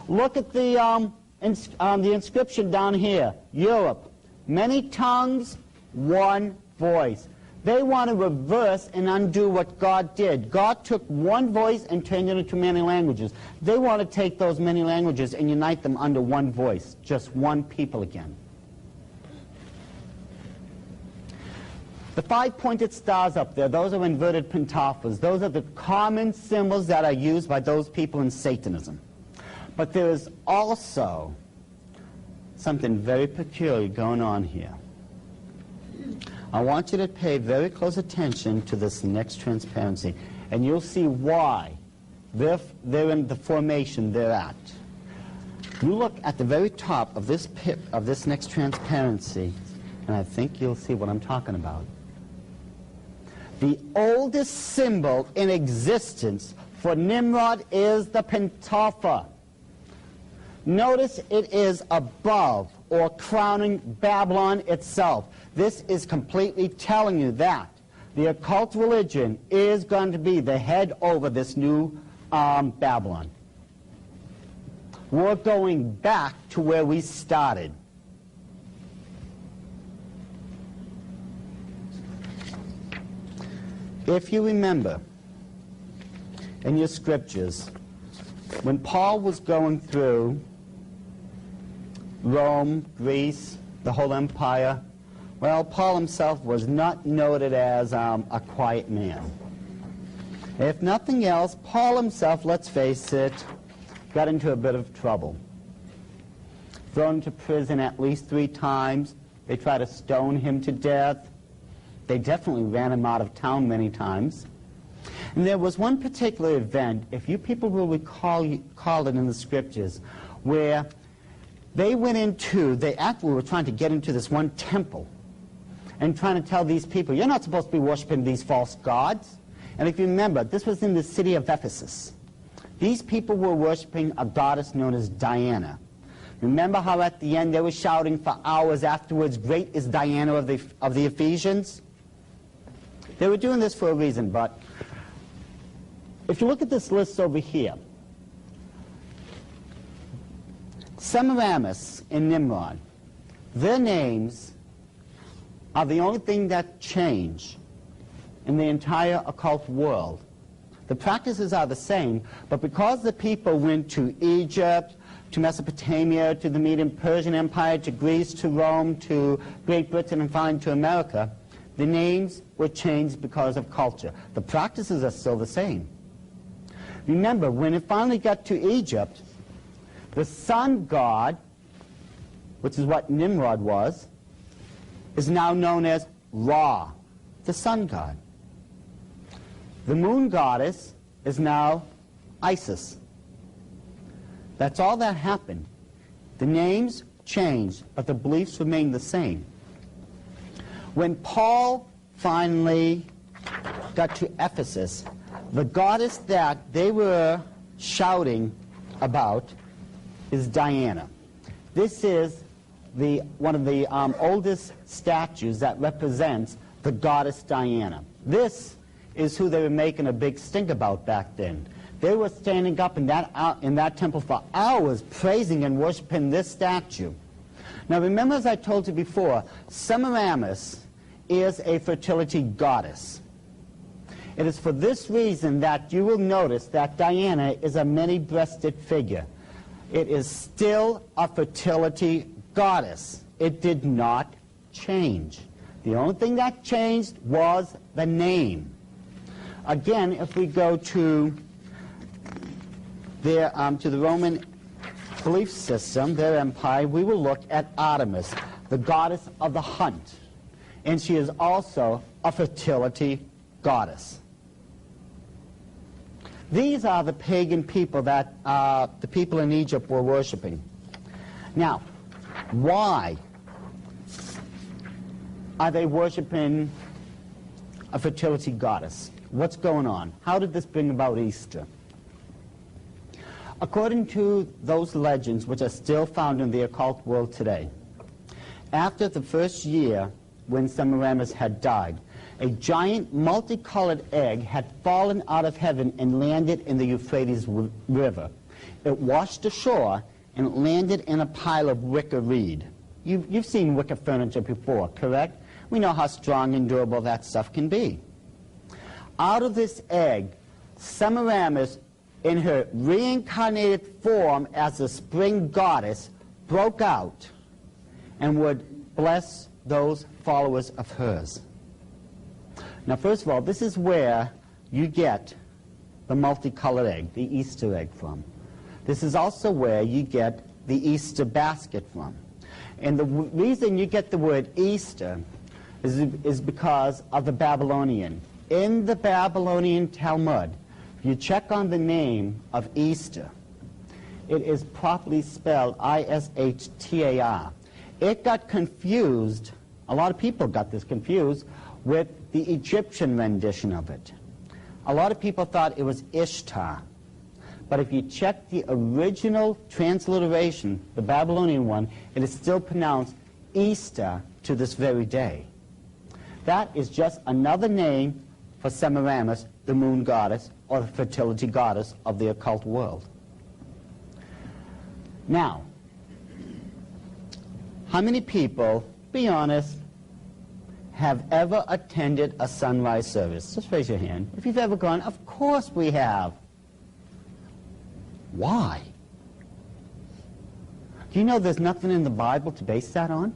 Look at the inscription down here. Europe, many tongues, one voice. They want to reverse and undo what God did. God took one voice and turned it into many languages. They want to take those many languages and unite them under one voice, just one people again. The five-pointed stars up there, those are inverted pentafas. Those are the common symbols that are used by those people in Satanism. But there is also something very peculiar going on here. I want you to pay very close attention to this next transparency, and you'll see why they're in the formation they're at. You look at the very top of this next transparency, and I think you'll see what I'm talking about. The oldest symbol in existence for Nimrod is the pentafa. Notice it is above or crowning Babylon itself. This is completely telling you that the occult religion is going to be the head over this new Babylon. We're going back to where we started. If you remember in your scriptures, when Paul was going through Rome, Greece, the whole empire, well, Paul himself was not noted as a quiet man. If nothing else, Paul himself, let's face it, got into a bit of trouble. Thrown into prison at least 3 times. They tried to stone him to death. They definitely ran him out of town many times. And there was one particular event, if you people will recall it in the scriptures, where they went into, they actually were trying to get into this one temple and trying to tell these people, you're not supposed to be worshiping these false gods. And if you remember, this was in the city of Ephesus. These people were worshiping a goddess known as Diana. Remember how at the end they were shouting for hours afterwards, great is Diana of the Ephesians? They were doing this for a reason, but if you look at this list over here, Semiramis and Nimrod, their names are the only thing that change in the entire occult world. The practices are the same, but because the people went to Egypt, to Mesopotamia, to the Median-Persian Empire, to Greece, to Rome, to Great Britain, and finally to America, the names were changed because of culture. The practices are still the same. Remember, when it finally got to Egypt, the sun god, which is what Nimrod was, is now known as Ra, the sun god. The moon goddess is now Isis. That's all that happened. The names changed, but the beliefs remained the same. When Paul finally got to Ephesus, the goddess that they were shouting about is Diana. This is one of the oldest statues that represents the goddess Diana. This is who they were making a big stink about back then. They were standing up in that temple for hours praising and worshiping this statue. Now remember, as I told you before, Semiramis is a fertility goddess. It is for this reason that you will notice that Diana is a many-breasted figure. It is still a fertility goddess. It did not change. The only thing that changed was the name. Again, if we go to the Roman belief system, their empire, we will look at Artemis, the goddess of the hunt. And she is also a fertility goddess. These are the pagan people that the people in Egypt were worshiping. Now, why are they worshiping a fertility goddess? What's going on? How did this bring about Easter? According to those legends, which are still found in the occult world today, after the first year when Semiramis had died, a giant multicolored egg had fallen out of heaven and landed in the Euphrates River. It washed ashore and it landed in a pile of wicker reed. You've seen wicker furniture before, correct? We know how strong and durable that stuff can be. Out of this egg, Semiramis, in her reincarnated form as a spring goddess, broke out and would bless those followers of hers. Now, first of all, this is where you get the multicolored egg, the Easter egg, from. This is also where you get the Easter basket from. And the reason you get the word Easter is because of the Babylonian. In the Babylonian Talmud, if you check on the name of Easter, it is properly spelled I-S-H-T-A-R. It got confused, a lot of people got this confused, with the Egyptian rendition of it. A lot of people thought it was Ishtar. But if you check the original transliteration, the Babylonian one, it is still pronounced Easter to this very day. That is just another name for Semiramis, the moon goddess, or the fertility goddess of the occult world. Now, how many people, be honest, have ever attended a sunrise service? Just raise your hand. If you've ever gone, of course we have. Why? Do you know there's nothing in the Bible to base that on?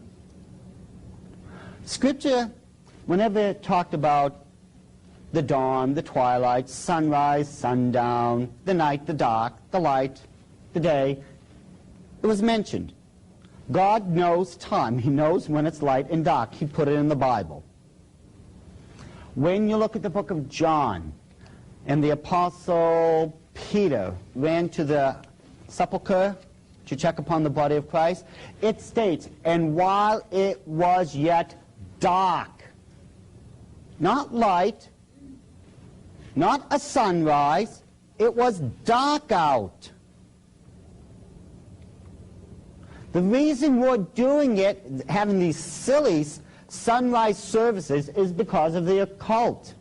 Scripture, whenever it talked about the dawn, the twilight, sunrise, sundown, the night, the dark, the light, the day, it was mentioned. God knows time. He knows when it's light and dark. He put it in the Bible. When you look at the book of John, and the Apostle Peter ran to the sepulchre to check upon the body of Christ, it states, and while it was yet dark, not light, not a sunrise, it was dark out. The reason we're doing it, having these silly sunrise services, is because of the occult.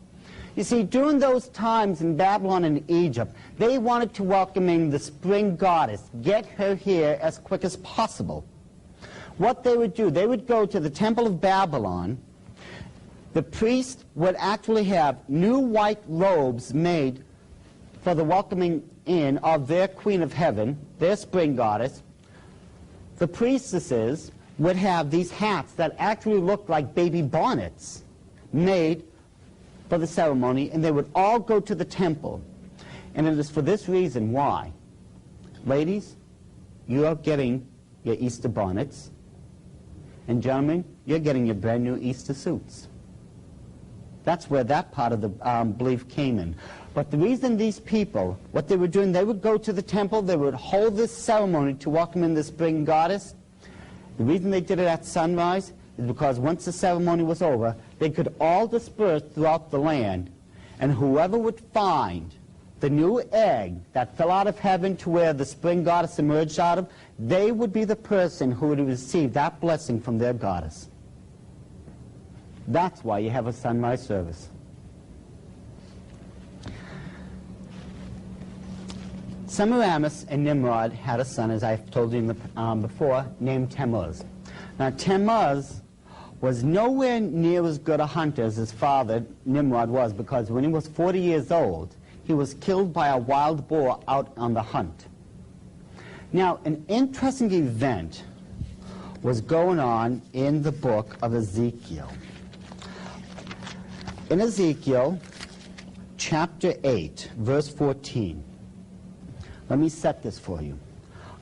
You see, during those times in Babylon and Egypt, they wanted to welcome in the spring goddess, get her here as quick as possible. What they would do, they would go to the Temple of Babylon. The priest would actually have new white robes made for the welcoming in of their Queen of Heaven, their spring goddess. The priestesses would have these hats that actually looked like baby bonnets made for the ceremony, and they would all go to the temple. And it is for this reason why, ladies, you are getting your Easter bonnets, and gentlemen, you're getting your brand new Easter suits. That's where that part of the belief came in. But the reason these people, what they were doing, they would go to the temple, they would hold this ceremony to welcome in the spring goddess. The reason they did it at sunrise is because once the ceremony was over, they could all disperse throughout the land, and whoever would find the new egg that fell out of heaven to where the spring goddess emerged out of, they would be the person who would receive that blessing from their goddess. That's why you have a sunrise service. Semiramis and Nimrod had a son, as I've told you before, named Tammuz. Now, Tammuz was nowhere near as good a hunter as his father, Nimrod, was, because when he was 40 years old, he was killed by a wild boar out on the hunt. Now, an interesting event was going on in the book of Ezekiel. In Ezekiel, chapter 8, verse 14, let me set this for you.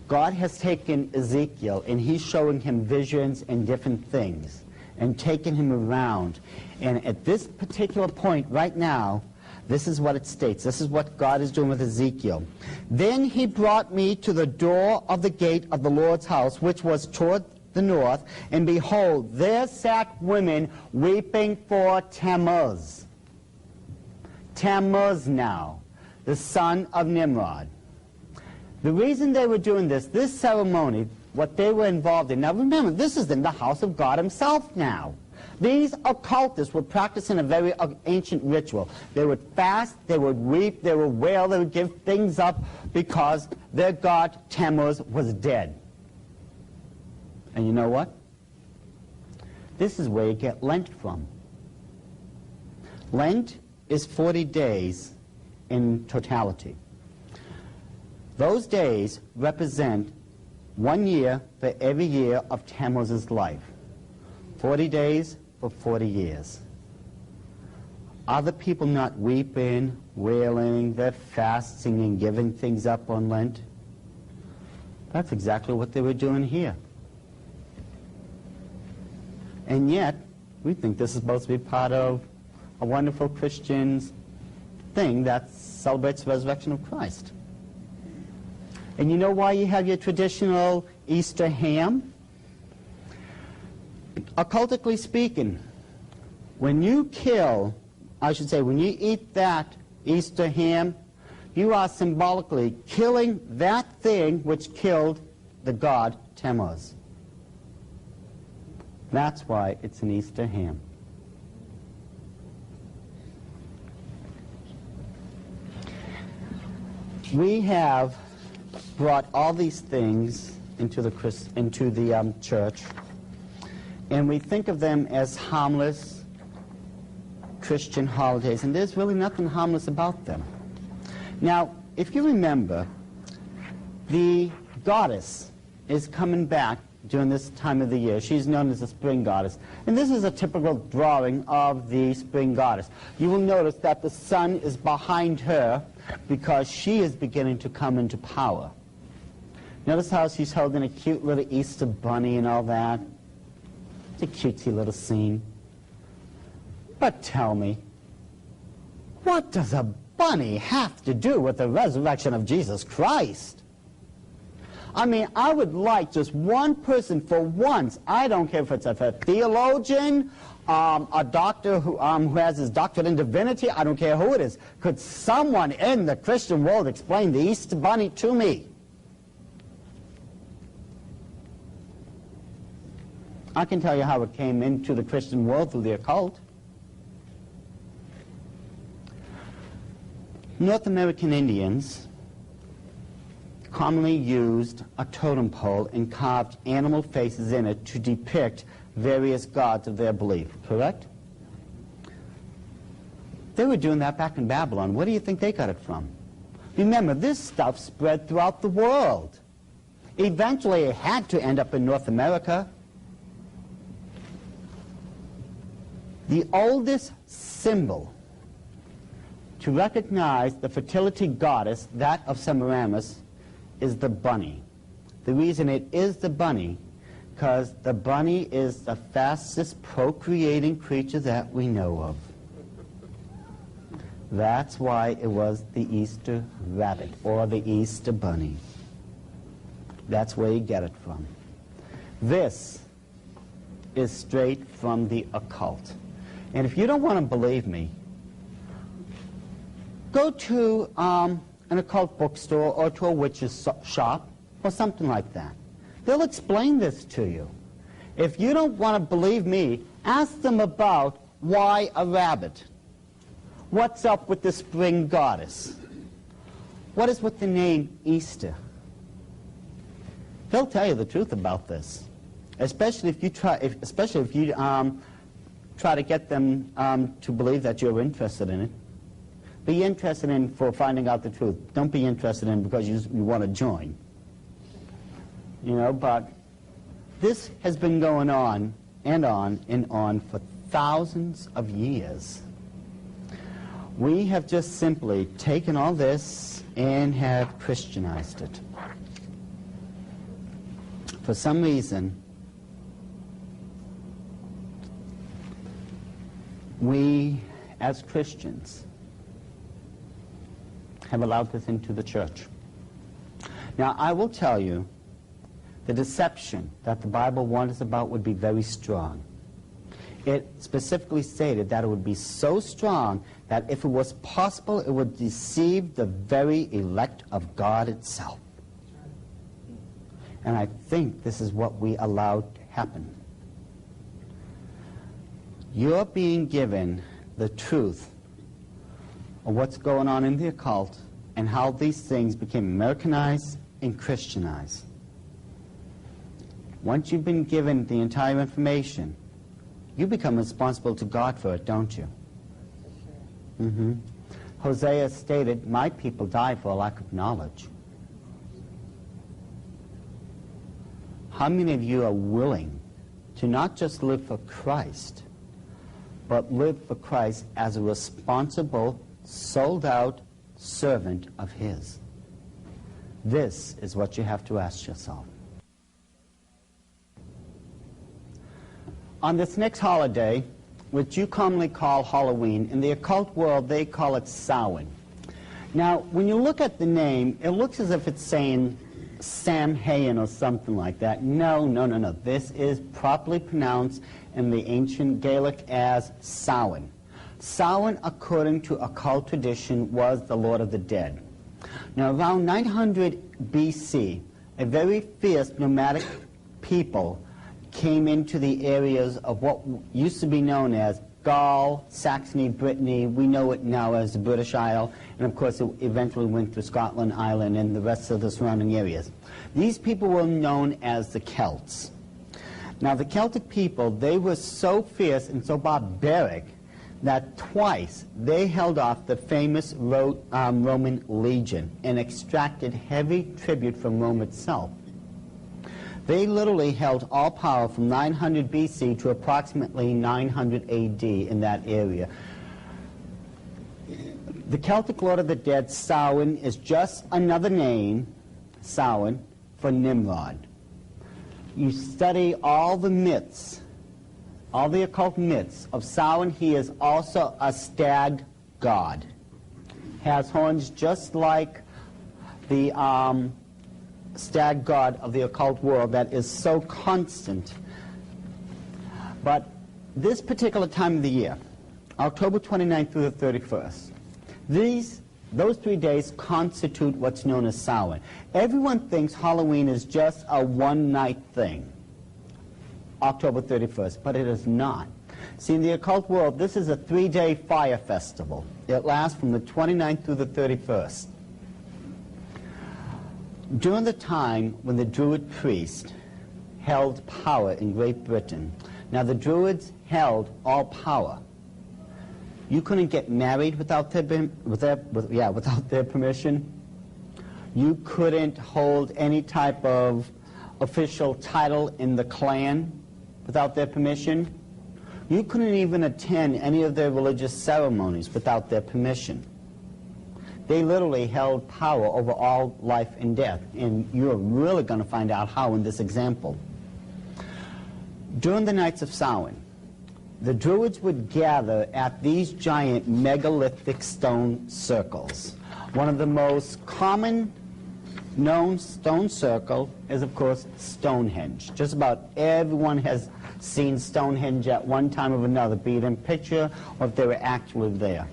God has taken Ezekiel, and he's showing him visions and different things, and taken him around. And at this particular point right now, this is what it states. This is what God is doing with Ezekiel. Then he brought me to the door of the gate of the Lord's house, which was toward the north, and behold, there sat women weeping for Tammuz. Tammuz now, the son of Nimrod. The reason they were doing this ceremony, what they were involved in, now remember, this is in the house of God himself now. These occultists were practicing a very ancient ritual. They would fast, they would weep, they would wail, they would give things up because their god Tammuz was dead. And you know what? This is where you get Lent from. Lent is 40 days in totality. Those days represent 1 year for every year of Tammuz's life. 40 days for 40 years. Are the people not weeping, wailing, they're fasting and giving things up on Lent? That's exactly what they were doing here. And yet, we think this is supposed to be part of a wonderful Christian thing that celebrates the resurrection of Christ. And you know why you have your traditional Easter ham? Occultically speaking, when you kill, when you eat that Easter ham, you are symbolically killing that thing which killed the god Tammuz. That's why it's an Easter ham. We have brought all these things into the church, and we think of them as harmless Christian holidays, and there's really nothing harmless about them. Now, if you remember, the goddess is coming back during this time of the year. She's known as the spring goddess, and this is a typical drawing of the spring goddess. You will notice that the sun is behind her because she is beginning to come into power. Notice how she's holding a cute little Easter bunny and all that. It's a cutesy little scene. But tell me, what does a bunny have to do with the resurrection of Jesus Christ? I mean, I would like just one person for once, I don't care if it's a theologian, a doctor who has his doctorate in divinity, I don't care who it is. Could someone in the Christian world explain the Easter Bunny to me? I can tell you how it came into the Christian world through the occult. North American Indians commonly used a totem pole and carved animal faces in it to depict various gods of their belief, correct? They were doing that back in Babylon. Where do you think they got it from? Remember, this stuff spread throughout the world. Eventually, it had to end up in North America. The oldest symbol to recognize the fertility goddess, that of Semiramis, is the bunny. The reason it is the bunny, because the bunny is the fastest procreating creature that we know of. That's why it was the Easter rabbit, or the Easter bunny. That's where you get it from. This is straight from the occult. And if you don't want to believe me, go to an occult bookstore or to a witch's shop or something like that. They'll explain this to you. If you don't want to believe me, ask them about why a rabbit. What's up with the spring goddess? What is with the name Easter? They'll tell you the truth about this, especially if you try to get them to believe that you're interested in it. Be interested in for finding out the truth. Don't be interested in because you want to join. You know, but this has been going on and on and on for thousands of years. We have just simply taken all this and have Christianized it. For some reason, we as Christians have allowed this into the church. Now, I will tell you, the deception that the Bible warned us about would be very strong. It specifically stated that it would be so strong that if it was possible, it would deceive the very elect of God itself. And I think this is what we allowed to happen. You're being given the truth of what's going on in the occult and how these things became Americanized and Christianized. Once you've been given the entire information, you become responsible to God for it, don't you? Mm-hmm. Hosea stated, "My people die for a lack of knowledge." How many of you are willing to not just live for Christ, but live for Christ as a responsible, sold-out servant of His? This is what you have to ask yourself. On this next holiday, which you commonly call Halloween, in the occult world they call it Samhain. Now, when you look at the name, it looks as if it's saying Samhain or something like that. No, no, no, no. This is properly pronounced in the ancient Gaelic as Samhain. Samhain, according to occult tradition, was the Lord of the Dead. Now, around 900 B.C., a very fierce nomadic people came into the areas of what used to be known as Gaul, Saxony, Brittany. We know it now as the British Isle, and of course it eventually went to Scotland, Ireland, and the rest of the surrounding areas. These people were known as the Celts. Now, the Celtic people, they were so fierce and so barbaric that twice they held off the famous Roman legion and extracted heavy tribute from Rome itself. They literally held all power from 900 B.C. to approximately 900 A.D. in that area. The Celtic Lord of the Dead, Samhain, is just another name, Samhain, for Nimrod. You study all the myths, all the occult myths of Samhain. He is also a stag god. has horns just like the stag god of the occult world that is so constant. But this particular time of the year, October 29th through the 31st, those 3 days constitute what's known as Samhain. Everyone thinks Halloween is just a one-night thing, October 31st, but it is not. See, in the occult world, this is a 3-day fire festival. It lasts from the 29th through the 31st. During the time when the Druid priest held power in Great Britain, now the Druids held all power. You couldn't get married without their permission. You couldn't hold any type of official title in the clan without their permission. You couldn't even attend any of their religious ceremonies without their permission. They literally held power over all life and death, and you're really going to find out how in this example. During the nights of Samhain, the Druids would gather at these giant megalithic stone circles. One of the most common known stone circle is, of course, Stonehenge. Just about everyone has seen Stonehenge at one time or another, be it in picture or if they were actually there.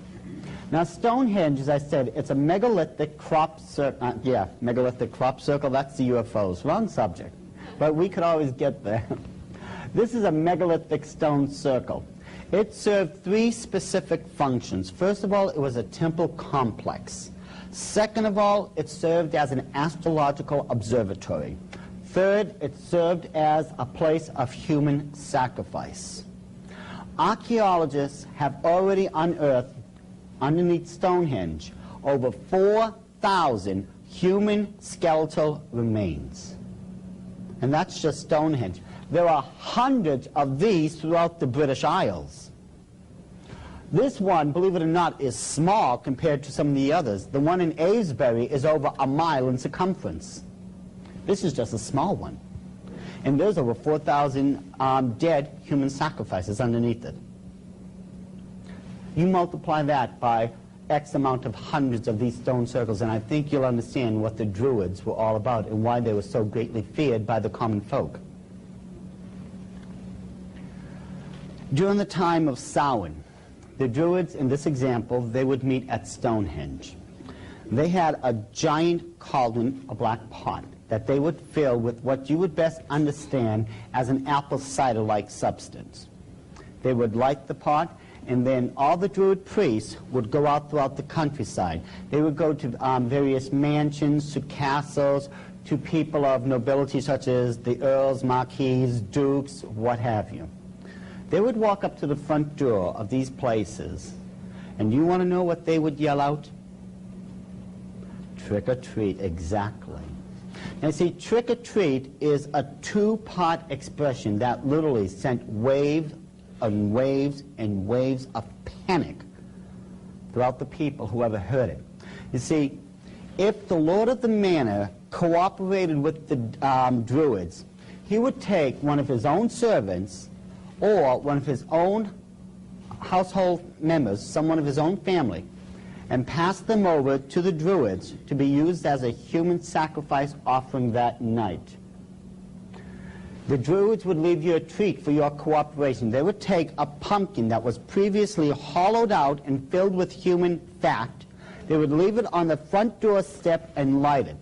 Now, Stonehenge, as I said, it's a megalithic crop circle. Megalithic crop circle, that's the UFOs. Wrong subject. But we could always get there. This is a megalithic stone circle. It served 3 specific functions. First of all, it was a temple complex. Second of all, it served as an astrological observatory. Third, it served as a place of human sacrifice. Archaeologists have already unearthed, underneath Stonehenge, over 4,000 human skeletal remains. And that's just Stonehenge. There are hundreds of these throughout the British Isles. This one, believe it or not, is small compared to some of the others. The one in Avebury is over a mile in circumference. This is just a small one. And there's over 4,000 dead human sacrifices underneath it. You multiply that by X amount of hundreds of these stone circles, and I think you'll understand what the Druids were all about and why they were so greatly feared by the common folk. During the time of Samhain, the Druids, in this example, they would meet at Stonehenge. They had a giant cauldron, a black pot, that they would fill with what you would best understand as an apple cider-like substance. They would light the pot, and then all the Druid priests would go out throughout the countryside. They would go to various mansions, to castles, to people of nobility such as the earls, marquis, dukes, what have you. They would walk up to the front door of these places, and you want to know what they would yell out? Trick or treat, exactly. Now see, trick or treat is a 2-part expression that literally sent waves and waves and waves of panic throughout the people who ever heard it. You see, if the Lord of the Manor cooperated with the Druids, he would take one of his own servants or one of his own household members, someone of his own family, and pass them over to the Druids to be used as a human sacrifice offering that night. The Druids would leave you a treat for your cooperation. They would take a pumpkin that was previously hollowed out and filled with human fat. They would leave it on the front doorstep and light it.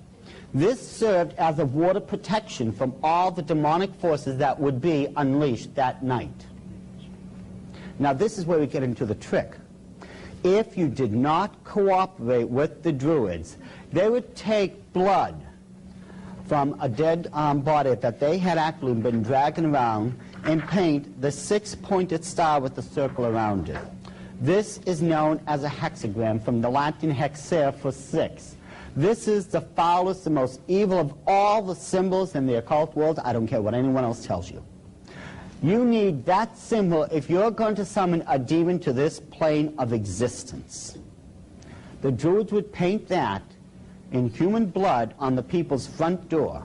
This served as a water protection from all the demonic forces that would be unleashed that night. Now this is where we get into the trick. If you did not cooperate with the Druids, they would take blood from a dead body that they had actually been dragging around and paint the 6-pointed star with the circle around it. This is known as a hexagram, from the Latin hexere for 6. This is the foulest, the most evil of all the symbols in the occult world. I don't care what anyone else tells you. You need that symbol if you're going to summon a demon to this plane of existence. The Druids would paint that in human blood on the people's front door.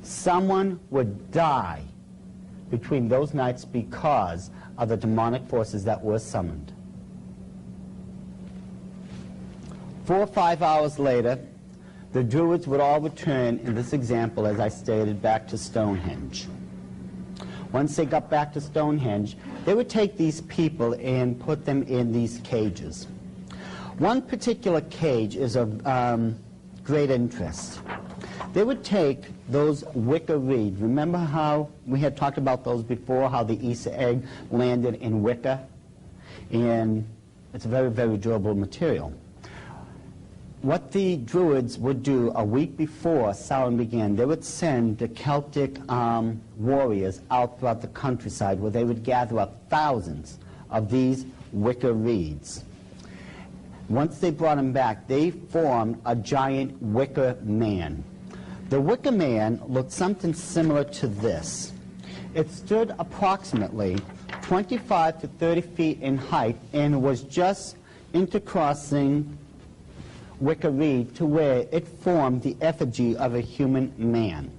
Someone would die between those nights because of the demonic forces that were summoned. 4 or 5 hours later, the Druids would all return, in this example, as I stated, back to Stonehenge. Once they got back to Stonehenge, they would take these people and put them in these cages. One particular cage is of great interest. They would take those wicker reeds. Remember how we had talked about those before, how the Easter egg landed in wicker? And it's a very, very durable material. What the Druids would do a week before Samhain began, they would send the Celtic warriors out throughout the countryside where they would gather up thousands of these wicker reeds. Once they brought them back, they formed a giant wicker man. The wicker man looked something similar to this. It stood approximately 25 to 30 feet in height and was just intercrossing wicker reed to where it formed the effigy of a human man.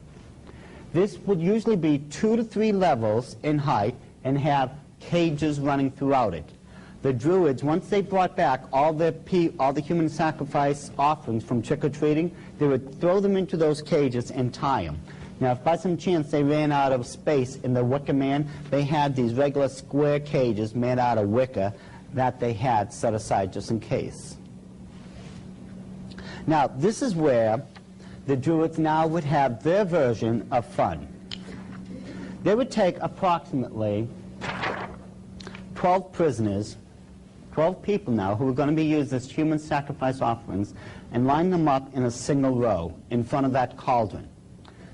This would usually be 2 to 3 levels in height and have cages running throughout it. The Druids, once they brought back all the human sacrifice offerings from trick-or-treating, they would throw them into those cages and tie them. Now, if by some chance they ran out of space in the wicker man, they had these regular square cages made out of wicker that they had set aside just in case. Now, this is where the Druids now would have their version of fun. They would take approximately 12 prisoners, 12 people now who were going to be used as human sacrifice offerings, and line them up in a single row in front of that cauldron.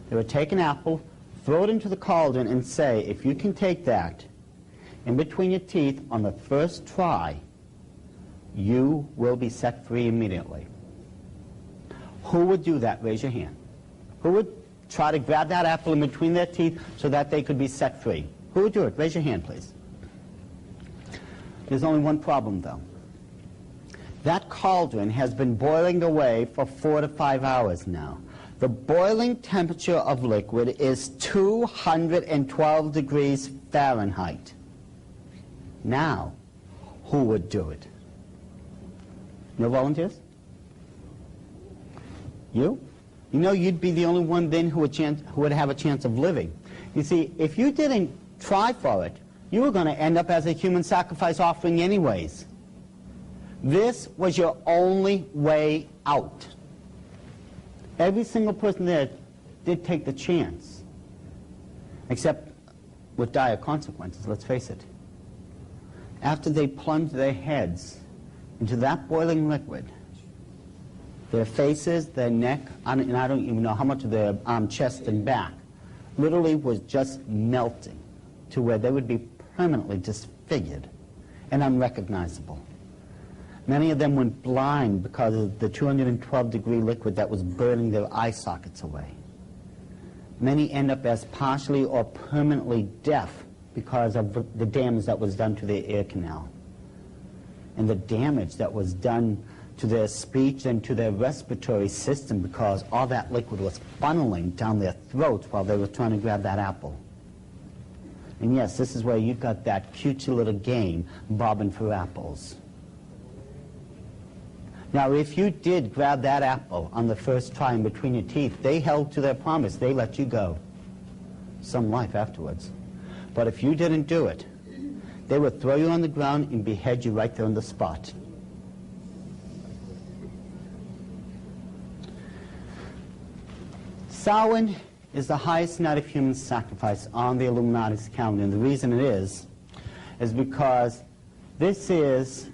They would take an apple, throw it into the cauldron, and say, if you can take that in between your teeth on the first try, you will be set free immediately. Who would do that? Raise your hand. Who would try to grab that apple in between their teeth so that they could be set free? Who would do it? Raise your hand, please. There's only one problem, though. That cauldron has been boiling away for 4 to 5 hours now. The boiling temperature of liquid is 212 degrees Fahrenheit. Now, who would do it? No volunteers? You? You know you'd be the only one then who would have a chance of living. You see, if you didn't try for it, you were going to end up as a human sacrifice offering anyways. This was your only way out. Every single person there did take the chance, except with dire consequences, let's face it. After they plunged their heads into that boiling liquid, their faces, their neck, and I don't even know how much of their chest and back, literally was just melting to where they would be permanently disfigured and unrecognizable. Many of them went blind because of the 212-degree liquid that was burning their eye sockets away. Many end up as partially or permanently deaf because of the damage that was done to their ear canal and the damage that was done to their speech and to their respiratory system because all that liquid was funneling down their throats while they were trying to grab that apple. And yes, this is where you got that cutesy little game, bobbing for apples. Now, if you did grab that apple on the first try in between your teeth, they held to their promise. They let you go. Some life afterwards. But if you didn't do it, they would throw you on the ground and behead you right there on the spot. Samhain is the highest night of human sacrifice on the Illuminati's calendar. And the reason it is because this is,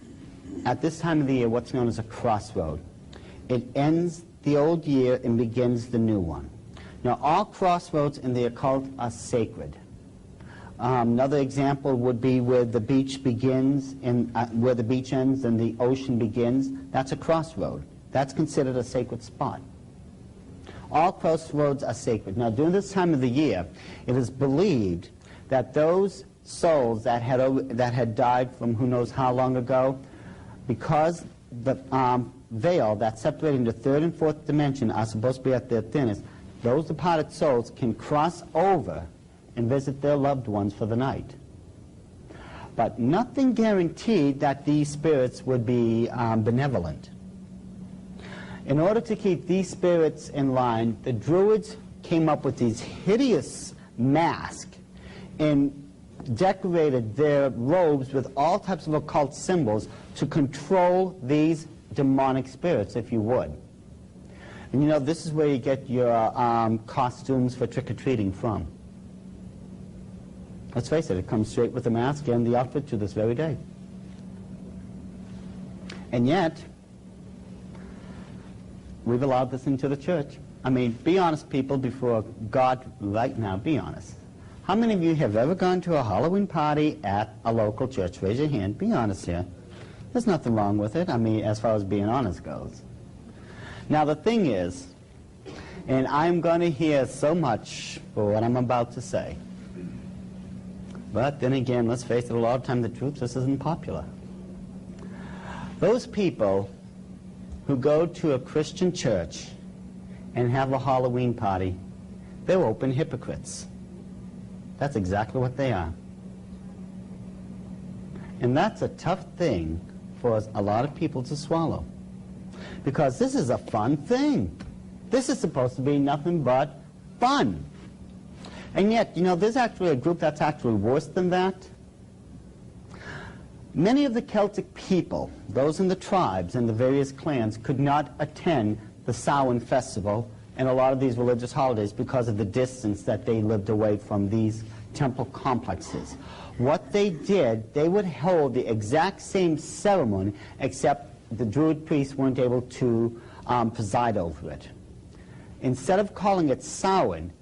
at this time of the year, what's known as a crossroad. It ends the old year and begins the new one. Now, all crossroads in the occult are sacred. Another example would be where the beach begins and where the beach ends and the ocean begins. That's a crossroad. That's considered a sacred spot. All crossroads are sacred. Now, during this time of the year, it is believed that those souls that had died from who knows how long ago, because the veil that's separating the third and fourth dimension are supposed to be at their thinnest, those departed souls can cross over and visit their loved ones for the night. But nothing guaranteed that these spirits would be benevolent. In order to keep these spirits in line, the Druids came up with these hideous masks and decorated their robes with all types of occult symbols to control these demonic spirits, if you would. And you know, this is where you get your costumes for trick-or-treating from. Let's face it, it comes straight with the mask and the outfit to this very day. And yet, we've allowed this into the church. I mean, be honest, people, before God right now, be honest. How many of you have ever gone to a Halloween party at a local church? Raise your hand. Be honest here. There's nothing wrong with it, I mean, as far as being honest goes. Now, the thing is, and I'm going to hear so much for what I'm about to say, but then again, let's face it, a lot of times the truth just isn't popular. Those people who go to a Christian church and have a Halloween party, they're open hypocrites. That's exactly what they are. And that's a tough thing for a lot of people to swallow. Because this is a fun thing. This is supposed to be nothing but fun. And yet, you know, there's actually a group that's actually worse than that. Many of the Celtic people, those in the tribes and the various clans, could not attend the Samhain festival and a lot of these religious holidays because of the distance that they lived away from these temple complexes. What they did, they would hold the exact same ceremony, except the Druid priests weren't able to preside over it. Instead of calling it Samhain,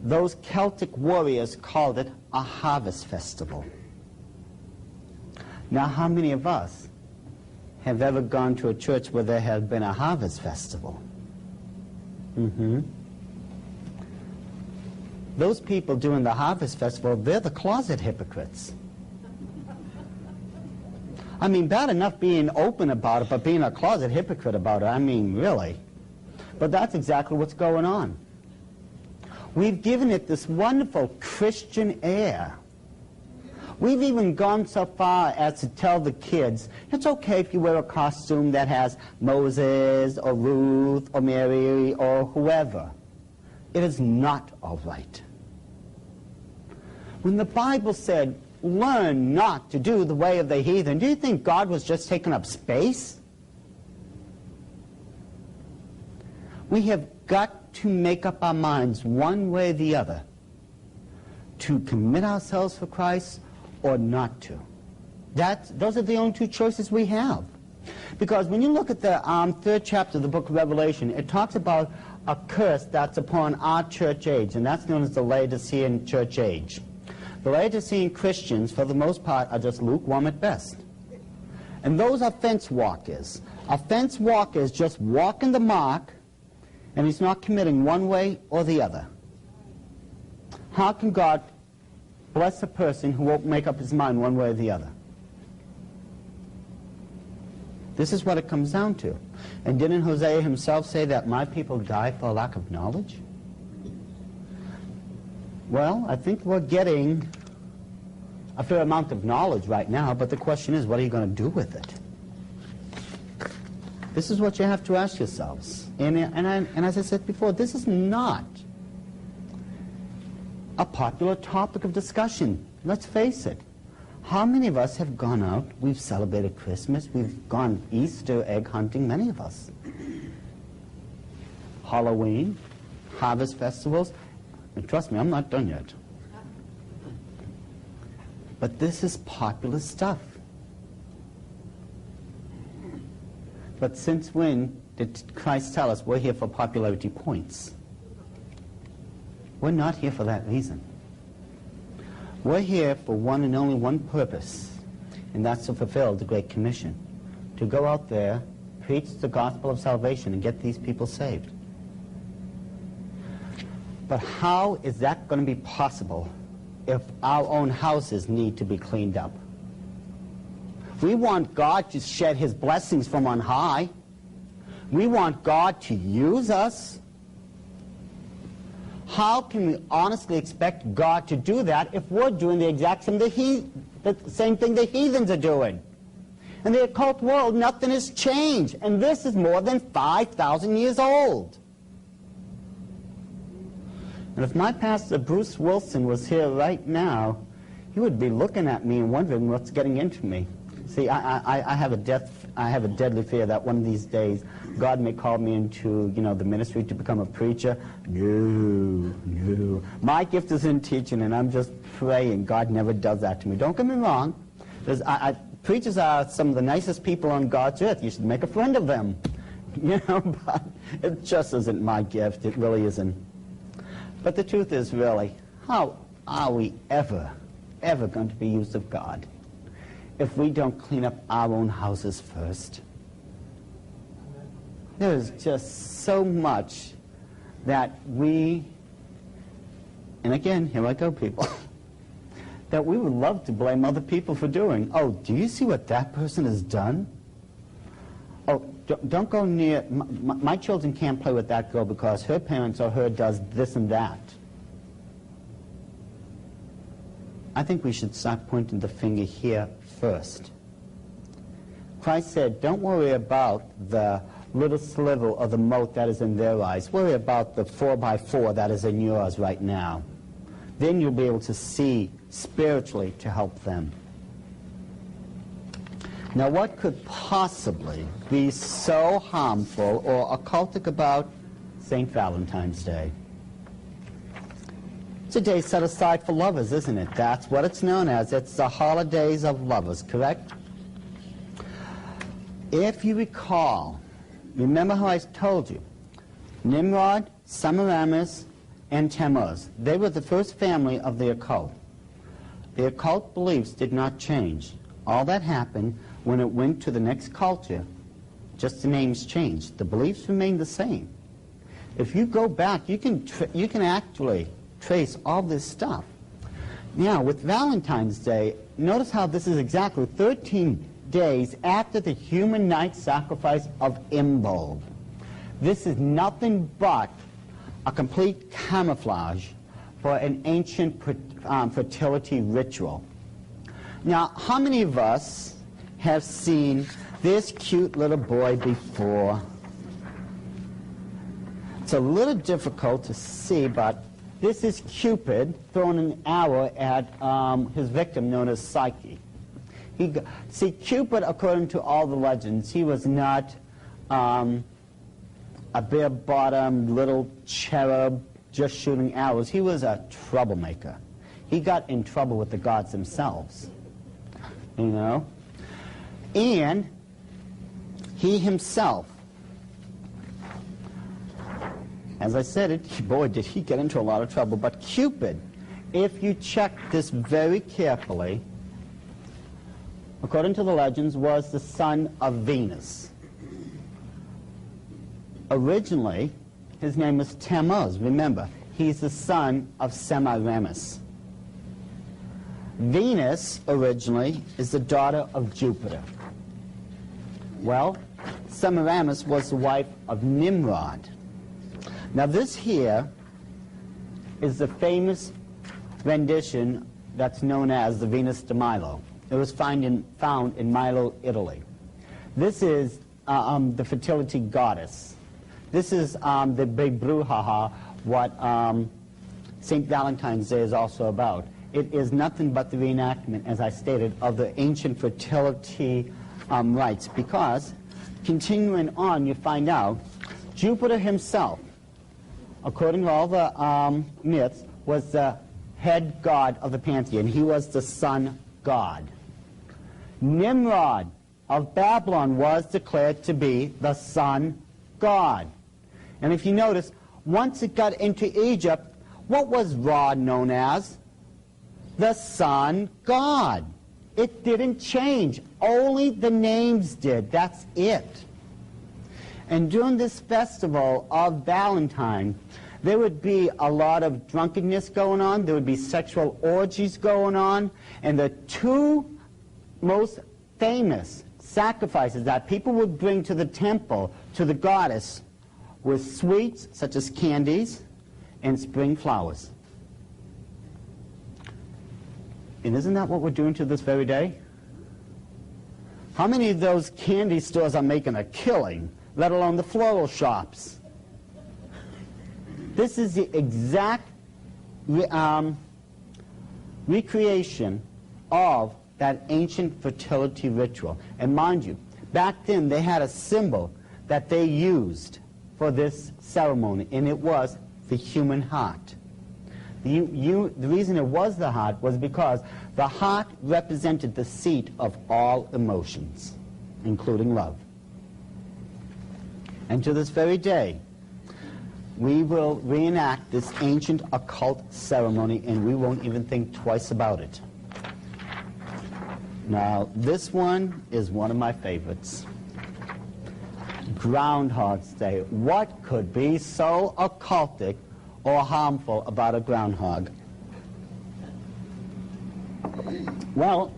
those Celtic warriors called it a harvest festival. Now, how many of us have ever gone to a church where there has been a harvest festival? Those people doing the harvest festival, they're the closet hypocrites. I mean, bad enough being open about it, but being a closet hypocrite about it, I mean, really. But that's exactly what's going on. We've given it this wonderful Christian air. We've even gone so far as to tell the kids, it's okay if you wear a costume that has Moses or Ruth or Mary or whoever. It is not all right. When the Bible said, learn not to do the way of the heathen, do you think God was just taking up space? We have got to make up our minds one way or the other to commit ourselves for Christ or not to. Those are the only two choices we have. Because when you look at the 3rd chapter of the book of Revelation, it talks about a curse that's upon our church age, and that's known as the Laodicean church age. The Laodicean Christians, for the most part, are just lukewarm at best. And those are fence walkers. A fence walker is just walking the mark, and he's not committing one way or the other. How can God bless a person who won't make up his mind one way or the other? This is what it comes down to. And didn't Hosea himself say that my people die for lack of knowledge? Well, I think we're getting a fair amount of knowledge right now, but the question is, what are you going to do with it? This is what you have to ask yourselves. And as I said before, this is not a popular topic of discussion. Let's face it. How many of us have gone out, we've celebrated Christmas, we've gone Easter egg hunting, many of us. Halloween, harvest festivals, and trust me, I'm not done yet. But this is popular stuff. But since when did Christ tell us we're here for popularity points? We're not here for that reason. We're here for one and only one purpose, and that's to fulfill the Great Commission, to go out there, preach the gospel of salvation, and get these people saved. But how is that going to be possible if our own houses need to be cleaned up? We want God to shed his blessings from on high. We want God to use us. How can we honestly expect God to do that if we're doing the exact same thing the heathens are doing? In the occult world, nothing has changed. And this is more than 5,000 years old. And if my pastor, Bruce Wilson, was here right now, he would be looking at me and wondering what's getting into me. See, I have a deadly fear that one of these days God may call me into, the ministry to become a preacher. No. My gift is in teaching, and I'm just praying God never does that to me. Don't get me wrong. Preachers are some of the nicest people on God's earth. You should make a friend of them. But it just isn't my gift. It really isn't. But the truth is, really, how are we ever going to be used of God if we don't clean up our own houses first? There's just so much that we, and again, here I go, people, that we would love to blame other people for doing. Oh, do you see what that person has done? Oh, don't go near, my children can't play with that girl because her parents or her does this and that. I think we should start pointing the finger here first. Christ said, don't worry about the little sliver of the mote that is in their eyes. Worry about the 4x4 that is in yours right now. Then you'll be able to see spiritually to help them. Now, what could possibly be so harmful or occultic about St. Valentine's Day? It's a day set aside for lovers, isn't it? That's what it's known as. It's the holidays of lovers, correct? If you recall, remember how I told you, Nimrod, Semiramis, and Tammuz, they were the first family of the occult. The occult beliefs did not change. All that happened when it went to the next culture, just the names changed. The beliefs remained the same. If you go back, you can actually trace all this stuff. Now, with Valentine's Day, notice how this is exactly 13 days after the human night sacrifice of Imbolc. This is nothing but a complete camouflage for an ancient fertility ritual. Now, how many of us have seen this cute little boy before? It's a little difficult to see, but this is Cupid throwing an arrow at his victim known as Psyche. See, Cupid, according to all the legends, he was not a bare-bottomed little cherub just shooting arrows. He was a troublemaker. He got in trouble with the gods themselves, And he himself, as I said it, boy, did he get into a lot of trouble. But Cupid, if you check this very carefully, according to the legends, was the son of Venus. Originally, his name was Tammuz. Remember, he's the son of Semiramis. Venus, originally, is the daughter of Jupiter. Well, Semiramis was the wife of Nimrod. Now, this here is the famous rendition that's known as the Venus de Milo. It was found in Milo, Italy. This is the fertility goddess. This is the big brouhaha, what St. Valentine's Day is also about. It is nothing but the reenactment, as I stated, of the ancient fertility rites, because, continuing on, you find out Jupiter himself, according to all the myths, was the head god of the pantheon. He was the sun god. Nimrod of Babylon was declared to be the sun god. And if you notice, once it got into Egypt, what was Ra known as? The sun god. It didn't change. Only the names did. That's it. And during this festival of Valentine, there would be a lot of drunkenness going on. There would be sexual orgies going on. And the two most famous sacrifices that people would bring to the temple, to the goddess, were sweets, such as candies, and spring flowers. And isn't that what we're doing to this very day? How many of those candy stores are making a killing, let alone the floral shops? This is the exact recreation of that ancient fertility ritual. And mind you, back then they had a symbol that they used for this ceremony, and it was the human heart. The reason it was the heart was because the heart represented the seat of all emotions, including love. And to this very day, we will reenact this ancient occult ceremony, and we won't even think twice about it. Now, this one is one of my favorites. Groundhog's Day. What could be so occultic or harmful about a groundhog? Well,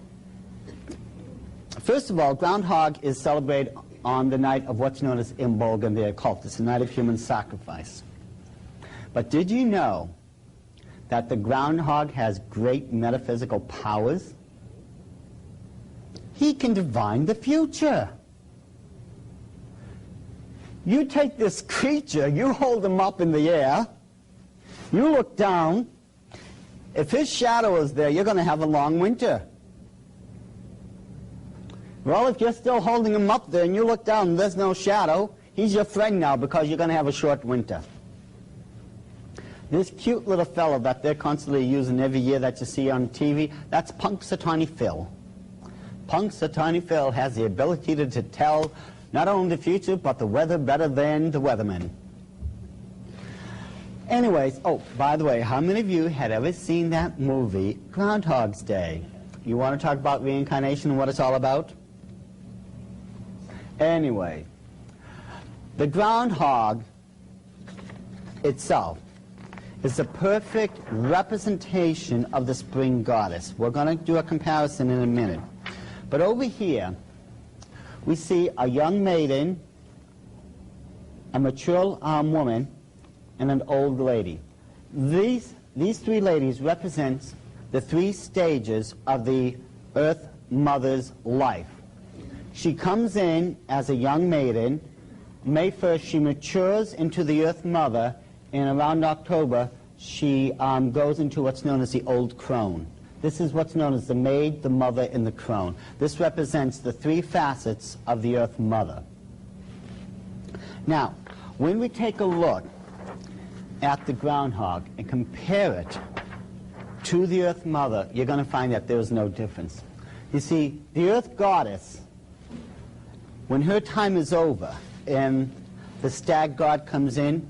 first of all, groundhog is celebrated on the night of what's known as Imbolgan, the occult. It's the night of human sacrifice. But did you know that the groundhog has great metaphysical powers? He can divine the future. You take this creature, you hold him up in the air, you look down. If his shadow is there, you're going to have a long winter. Well, if you're still holding him up there and you look down and there's no shadow, he's your friend now because you're going to have a short winter. This cute little fellow that they're constantly using every year that you see on TV, that's Punxsutawney Phil. Punxsutawney Phil has the ability to tell not only the future, but the weather better than the weatherman. Anyways, oh, by the way, how many of you had ever seen that movie, Groundhog's Day? You want to talk about reincarnation and what it's all about? Anyway, the groundhog itself is the perfect representation of the spring goddess. We're going to do a comparison in a minute. But over here, we see a young maiden, a mature woman, and an old lady. These three ladies represent the three stages of the Earth Mother's life. She comes in as a young maiden. May 1st, she matures into the Earth Mother, and around October, she goes into what's known as the old crone. This is what's known as the maid, the mother, and the crone. This represents the three facets of the Earth Mother. Now, when we take a look at the groundhog and compare it to the Earth Mother, you're going to find that there is no difference. You see, the Earth Goddess, when her time is over and the stag god comes in,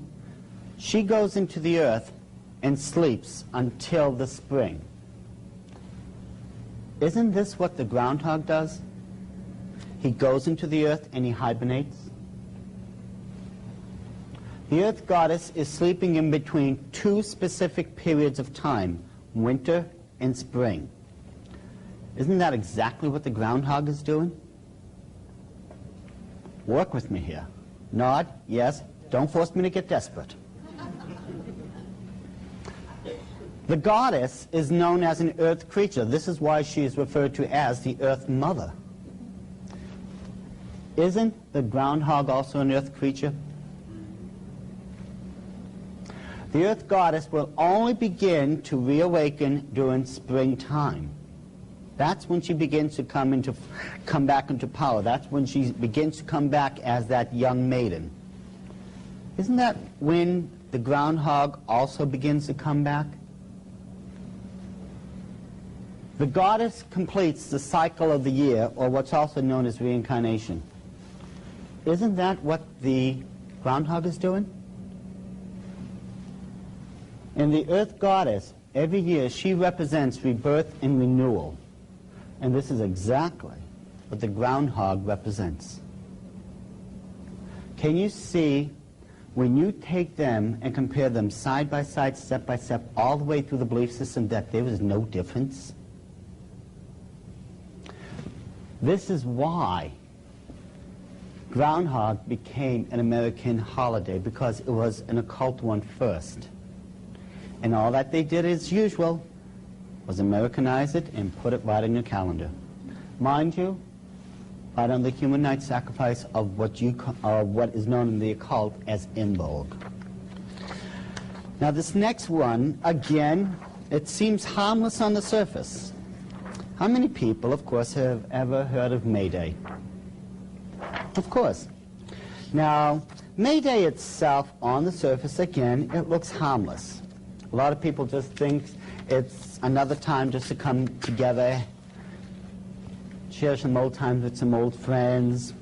she goes into the earth and sleeps until the spring. Isn't this what the groundhog does? He goes into the earth and he hibernates. The Earth Goddess is sleeping in between two specific periods of time, winter and spring. Isn't that exactly what the groundhog is doing? Work with me here. Nod, yes. Don't force me to get desperate. The goddess is known as an earth creature. This is why she is referred to as the Earth Mother. Isn't the groundhog also an earth creature? The Earth Goddess will only begin to reawaken during springtime. That's when she begins to come back into power. That's when she begins to come back as that young maiden. Isn't that when the groundhog also begins to come back? The goddess completes the cycle of the year, or what's also known as reincarnation. Isn't that what the groundhog is doing? And the Earth Goddess, every year, she represents rebirth and renewal. And this is exactly what the groundhog represents. Can you see, when you take them and compare them side by side, step by step, all the way through the belief system, that there is no difference? This is why Groundhog became an American holiday, because it was an occult one first. And all that they did, as usual, was Americanize it and put it right in your calendar. Mind you, but on the human night sacrifice of what is known in the occult as in vogue. Now this next one, again, it seems harmless on the surface. How many people, of course, have ever heard of May Day? Of course. Now, May Day itself, on the surface, again, it looks harmless. A lot of people just think it's another time just to come together, share some old times with some old friends,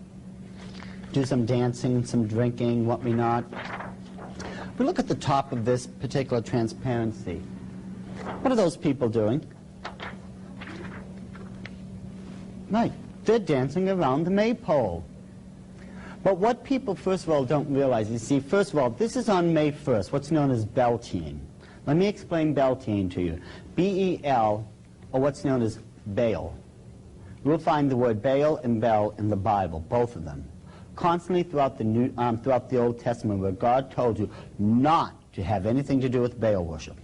do some dancing, some drinking, what we not. We look at the top of this particular transparency. What are those people doing? Right, they're dancing around the maypole. But what people, first of all, don't realize, you see, first of all, this is on May 1st, what's known as Beltane. Let me explain Beltane to you. B-E-L, or what's known as Baal. You'll find the word Baal and Bel in the Bible, both of them. Constantly throughout the Old Testament, where God told you not to have anything to do with Baal worship.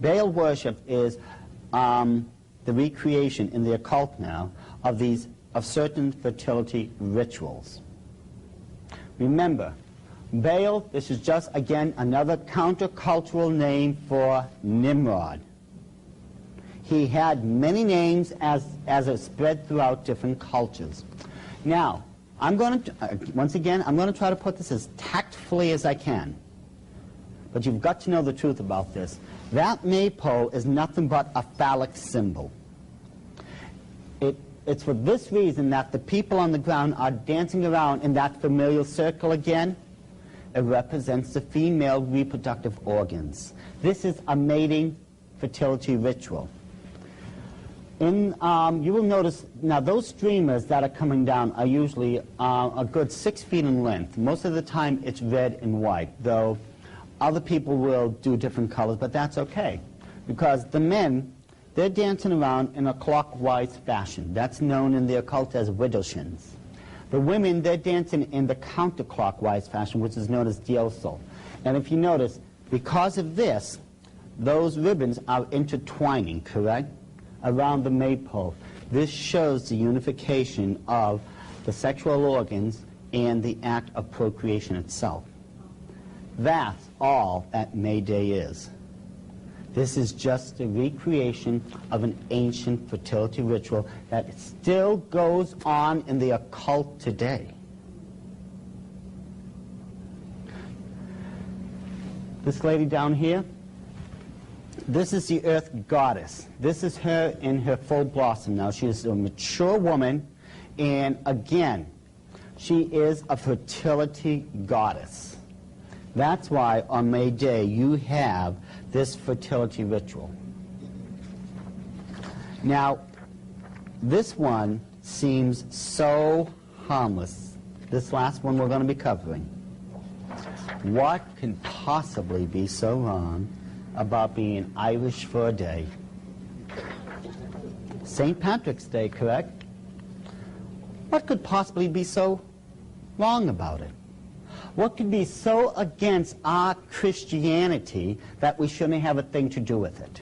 Baal worship is the recreation in the occult now of certain fertility rituals. Remember, Baal, this is just, again, another countercultural name for Nimrod. He had many names as it spread throughout different cultures. Now, I'm going to, once again, I'm going to try to put this as tactfully as I can. But you've got to know the truth about this. That maypole is nothing but a phallic symbol. It's for this reason that the people on the ground are dancing around in that familial circle again. It represents the female reproductive organs. This is a mating fertility ritual. You will notice, now those streamers that are coming down are usually a good 6 feet in length. Most of the time it's red and white, though other people will do different colors, but that's okay. Because the men, they're dancing around in a clockwise fashion. That's known in the occult as widowshins. The women, they're dancing in the counterclockwise fashion, which is known as diosol. And if you notice, because of this, those ribbons are intertwining, correct, around the maypole. This shows the unification of the sexual organs and the act of procreation itself. That's all that May Day is. This is just a recreation of an ancient fertility ritual that still goes on in the occult today. This lady down here, this is the earth goddess. This is her in her full blossom now. She is a mature woman, and again, she is a fertility goddess. That's why on May Day you have this fertility ritual. Now, this one seems so harmless. This last one we're going to be covering. What can possibly be so wrong about being Irish for a day? St. Patrick's Day, correct? What could possibly be so wrong about it? What could be so against our Christianity that we shouldn't have a thing to do with it?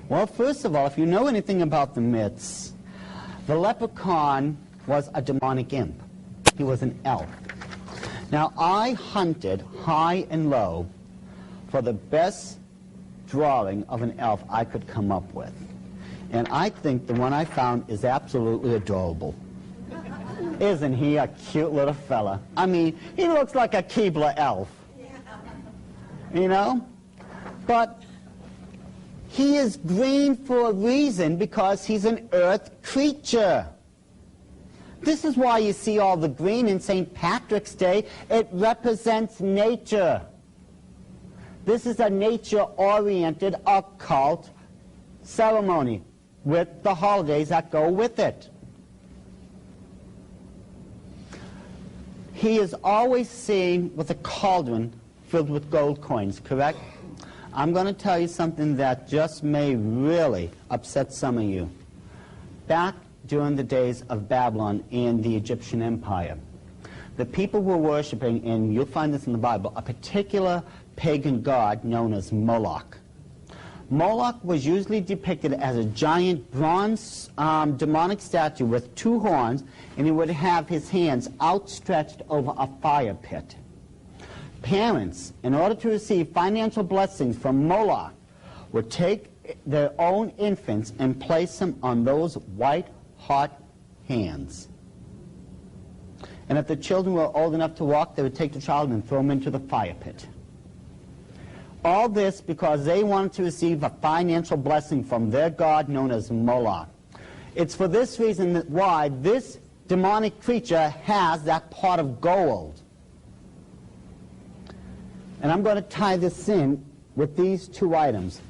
Well, first of all, if you know anything about the myths, the leprechaun was a demonic imp. He was an elf. Now, I hunted high and low for the best drawing of an elf I could come up with. And I think the one I found is absolutely adorable. Isn't he a cute little fella? I mean, he looks like a Keebler elf. You know? But he is green for a reason, because he's an earth creature. This is why you see all the green in St. Patrick's Day. It represents nature. This is a nature-oriented occult ceremony with the holidays that go with it. He is always seen with a cauldron filled with gold coins, correct? I'm going to tell you something that just may really upset some of you. Back during the days of Babylon and the Egyptian Empire, the people were worshiping, and you'll find this in the Bible, a particular pagan god known as Moloch. Moloch was usually depicted as a giant bronze demonic statue with two horns, and he would have his hands outstretched over a fire pit. Parents, in order to receive financial blessings from Moloch, would take their own infants and place them on those white, hot hands. And if the children were old enough to walk, they would take the child and throw him into the fire pit. All this because they wanted to receive a financial blessing from their god known as Moloch. It's for this reason that why this demonic creature has that pot of gold. And I'm going to tie this in with these two items.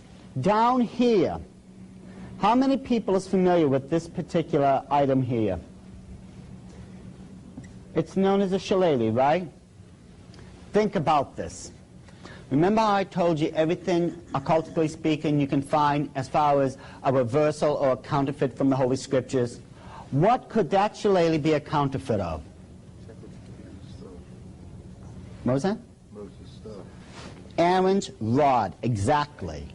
Down here, how many people is familiar with this particular item here? It's known as a shillelagh, right? Think about this. Remember how I told you everything, occultically speaking, you can find as far as a reversal or a counterfeit from the Holy Scriptures? What could that shillelagh be a counterfeit of? What was that? Moses' stuff. Aaron's rod, exactly.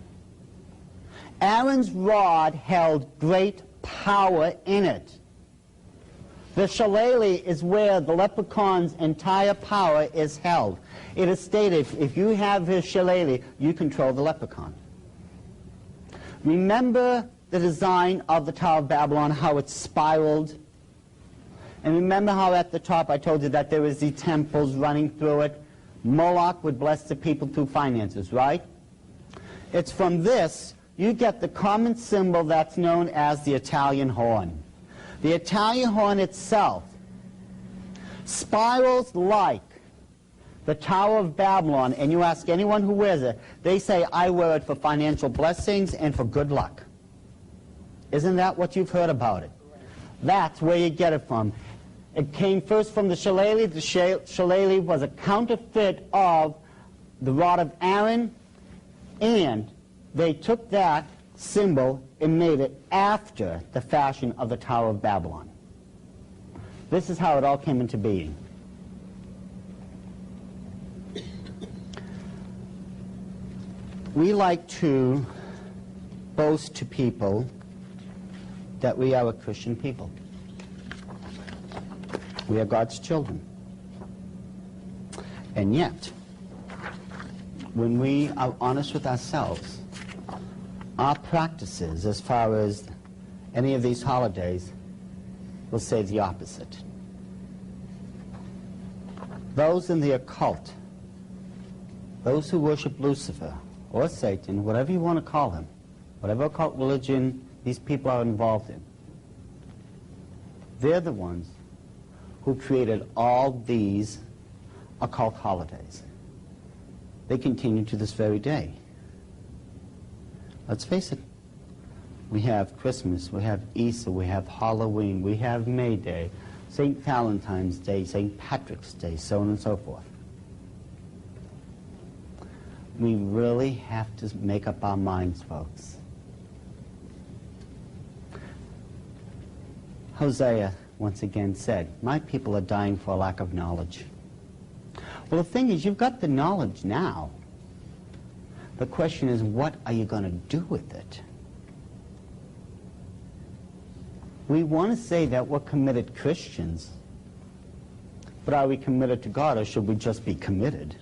Aaron's rod held great power in it. The shillelagh is where the leprechaun's entire power is held. It is stated, if you have his shillelagh, you control the leprechaun. Remember the design of the Tower of Babylon, how it spiraled? And remember how at the top I told you that there was the temples running through it? Moloch would bless the people through finances, right? It's from this you get the common symbol that's known as the Italian horn. The Italian horn itself spirals like the Tower of Babylon, and you ask anyone who wears it, they say, I wear it for financial blessings and for good luck. Isn't that what you've heard about it? That's where you get it from. It came first from the shillelagh. The shillelagh was a counterfeit of the rod of Aaron, and they took that symbol and made it after the fashion of the Tower of Babylon. This is how it all came into being. We like to boast to people that we are a Christian people. We are God's children. And yet, when we are honest with ourselves, our practices as far as any of these holidays will say the opposite. Those in the occult, those who worship Lucifer or Satan, whatever you want to call him, whatever occult religion these people are involved in, they're the ones who created all these occult holidays. They continue to this very day. Let's face it, we have Christmas, we have Easter, we have Halloween, we have May Day, St. Valentine's Day, St. Patrick's Day, so on and so forth. We really have to make up our minds, folks. Hosea once again said, my people are dying for a lack of knowledge. Well, the thing is, you've got the knowledge now. The question is, what are you going to do with it? We want to say that we're committed Christians, but are we committed to God, or should we just be committed?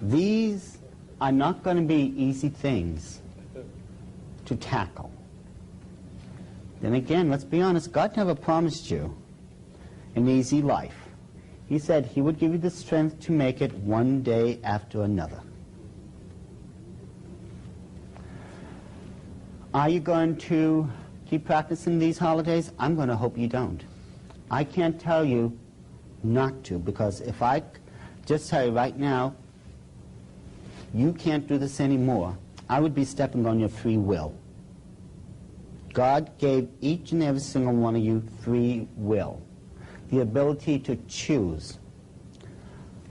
These are not going to be easy things to tackle. Then again, let's be honest, God never promised you an easy life. He said he would give you the strength to make it one day after another. Are you going to keep practicing these holidays? I'm going to hope you don't. I can't tell you not to, because if I just tell you right now, you can't do this anymore, I would be stepping on your free will. God gave each and every single one of you free will, the ability to choose.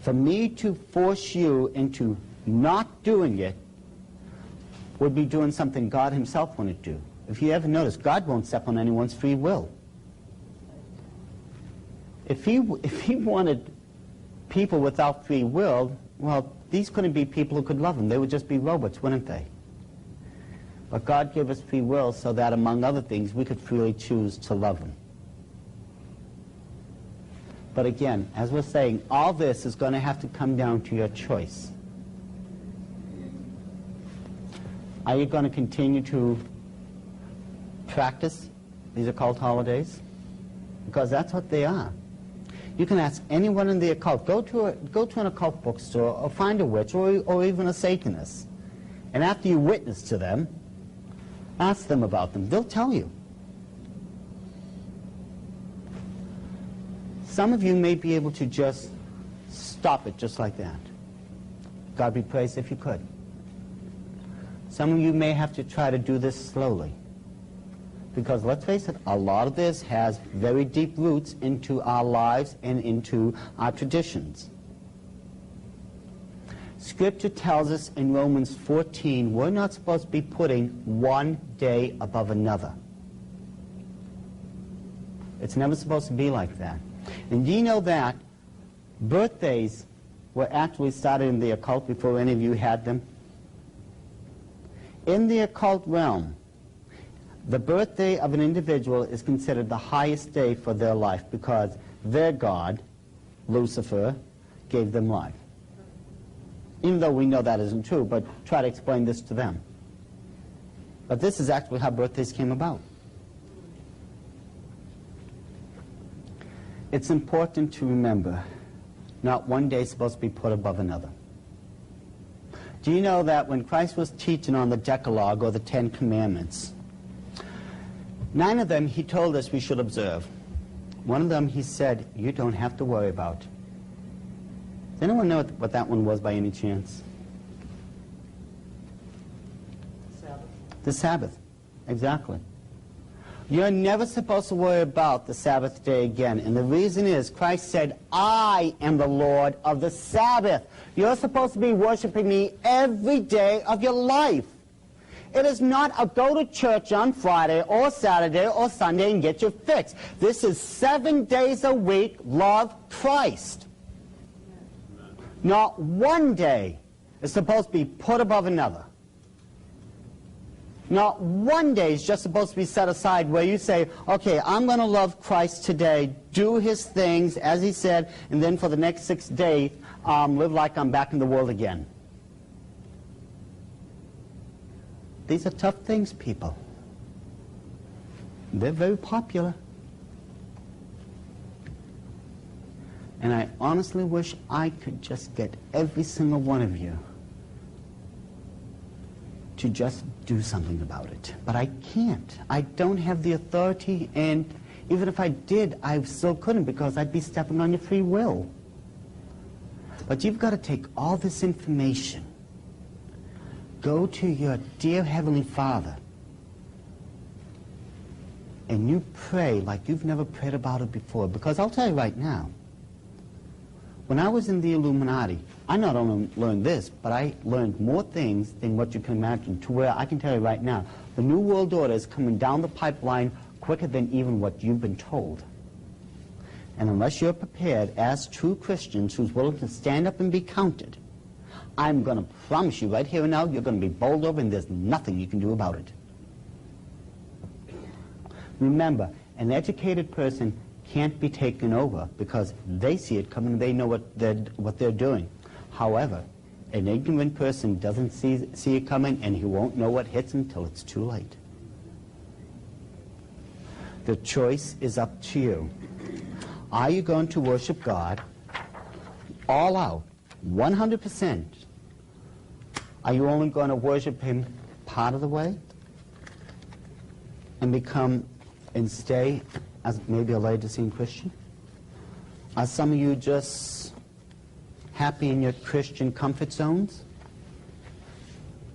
For me to force you into not doing it would be doing something God himself wouldn't do. If you ever notice, God won't step on anyone's free will. If he wanted people without free will, Well, these couldn't be people who could love him. They would just be robots, wouldn't they? But God gave us free will so that, among other things, we could freely choose to love him. But again, as we're saying, all this is going to have to come down to your choice. Are you going to continue to practice these occult holidays? Because that's what they are. You can ask anyone in the occult. Go to an occult bookstore or find a witch or even a Satanist. And after you witness to them, ask them about them. They'll tell you. Some of you may be able to just stop it just like that. God be praised if you could. Some of you may have to try to do this slowly. Because let's face it, a lot of this has very deep roots into our lives and into our traditions. Scripture tells us in Romans 14, we're not supposed to be putting one day above another. It's never supposed to be like that. And do you know that birthdays were actually started in the occult before any of you had them? In the occult realm, the birthday of an individual is considered the highest day for their life because their god, Lucifer, gave them life. Even though we know that isn't true, but try to explain this to them. But this is actually how birthdays came about. It's important to remember, not one day is supposed to be put above another. Do you know that when Christ was teaching on the Decalogue, or the Ten Commandments, 9 of them he told us we should observe. One of them he said, you don't have to worry about. Does anyone know what that one was by any chance? Sabbath. The Sabbath, exactly. You're never supposed to worry about the Sabbath day again. And the reason is Christ said, I am the Lord of the Sabbath. You're supposed to be worshiping me every day of your life. It is not a go to church on Friday or Saturday or Sunday and get your fix. This is 7 days a week, love Christ. Not one day is supposed to be put above another. Not one day is just supposed to be set aside where you say, okay, I'm going to love Christ today, do his things as he said, and then for the next 6 days, live like I'm back in the world again. These are tough things, people. They're very popular. And I honestly wish I could just get every single one of you to just do something about it. But I can't. I don't have the authority, and even if I did, I still couldn't because I'd be stepping on your free will. But you've got to take all this information, go to your dear Heavenly Father, and you pray like you've never prayed about it before. Because I'll tell you right now, when I was in the Illuminati, I not only learned this, but I learned more things than what you can imagine, to where I can tell you right now, the New World Order is coming down the pipeline quicker than even what you've been told. And unless you're prepared as true Christians who's willing to stand up and be counted, I'm going to promise you right here and now, you're going to be bowled over and there's nothing you can do about it. Remember, an educated person can't be taken over because they see it coming, they know what they're doing. However, an ignorant person doesn't see it coming, and he won't know what hits him until it's too late. The choice is up to you. Are you going to worship God all out, 100%? Are you only going to worship him part of the way and become and stay as maybe a Laodicean Christian? Are some of you just happy in your Christian comfort zones?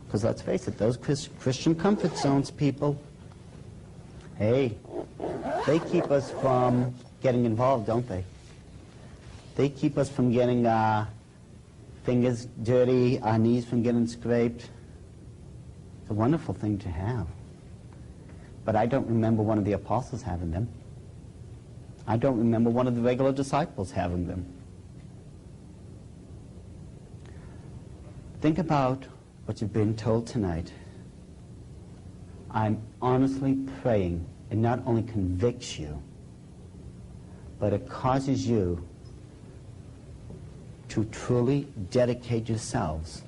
Because let's face it, those Christian comfort zones, people, hey, they keep us from getting involved, don't they? They keep us from getting our fingers dirty, our knees from getting scraped. It's a wonderful thing to have. But I don't remember one of the apostles having them. I don't remember one of the regular disciples having them. think about what you've been told tonight. I'm honestly praying it not only convicts you, but it causes you to truly dedicate yourselves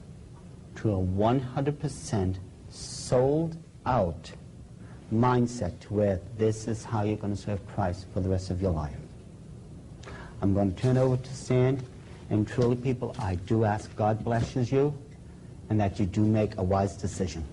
to a 100% sold-out mindset to where this is how you're going to serve Christ for the rest of your life. I'm going to turn over to Stan, and truly, people, I do ask God blesses you and that you do make a wise decision.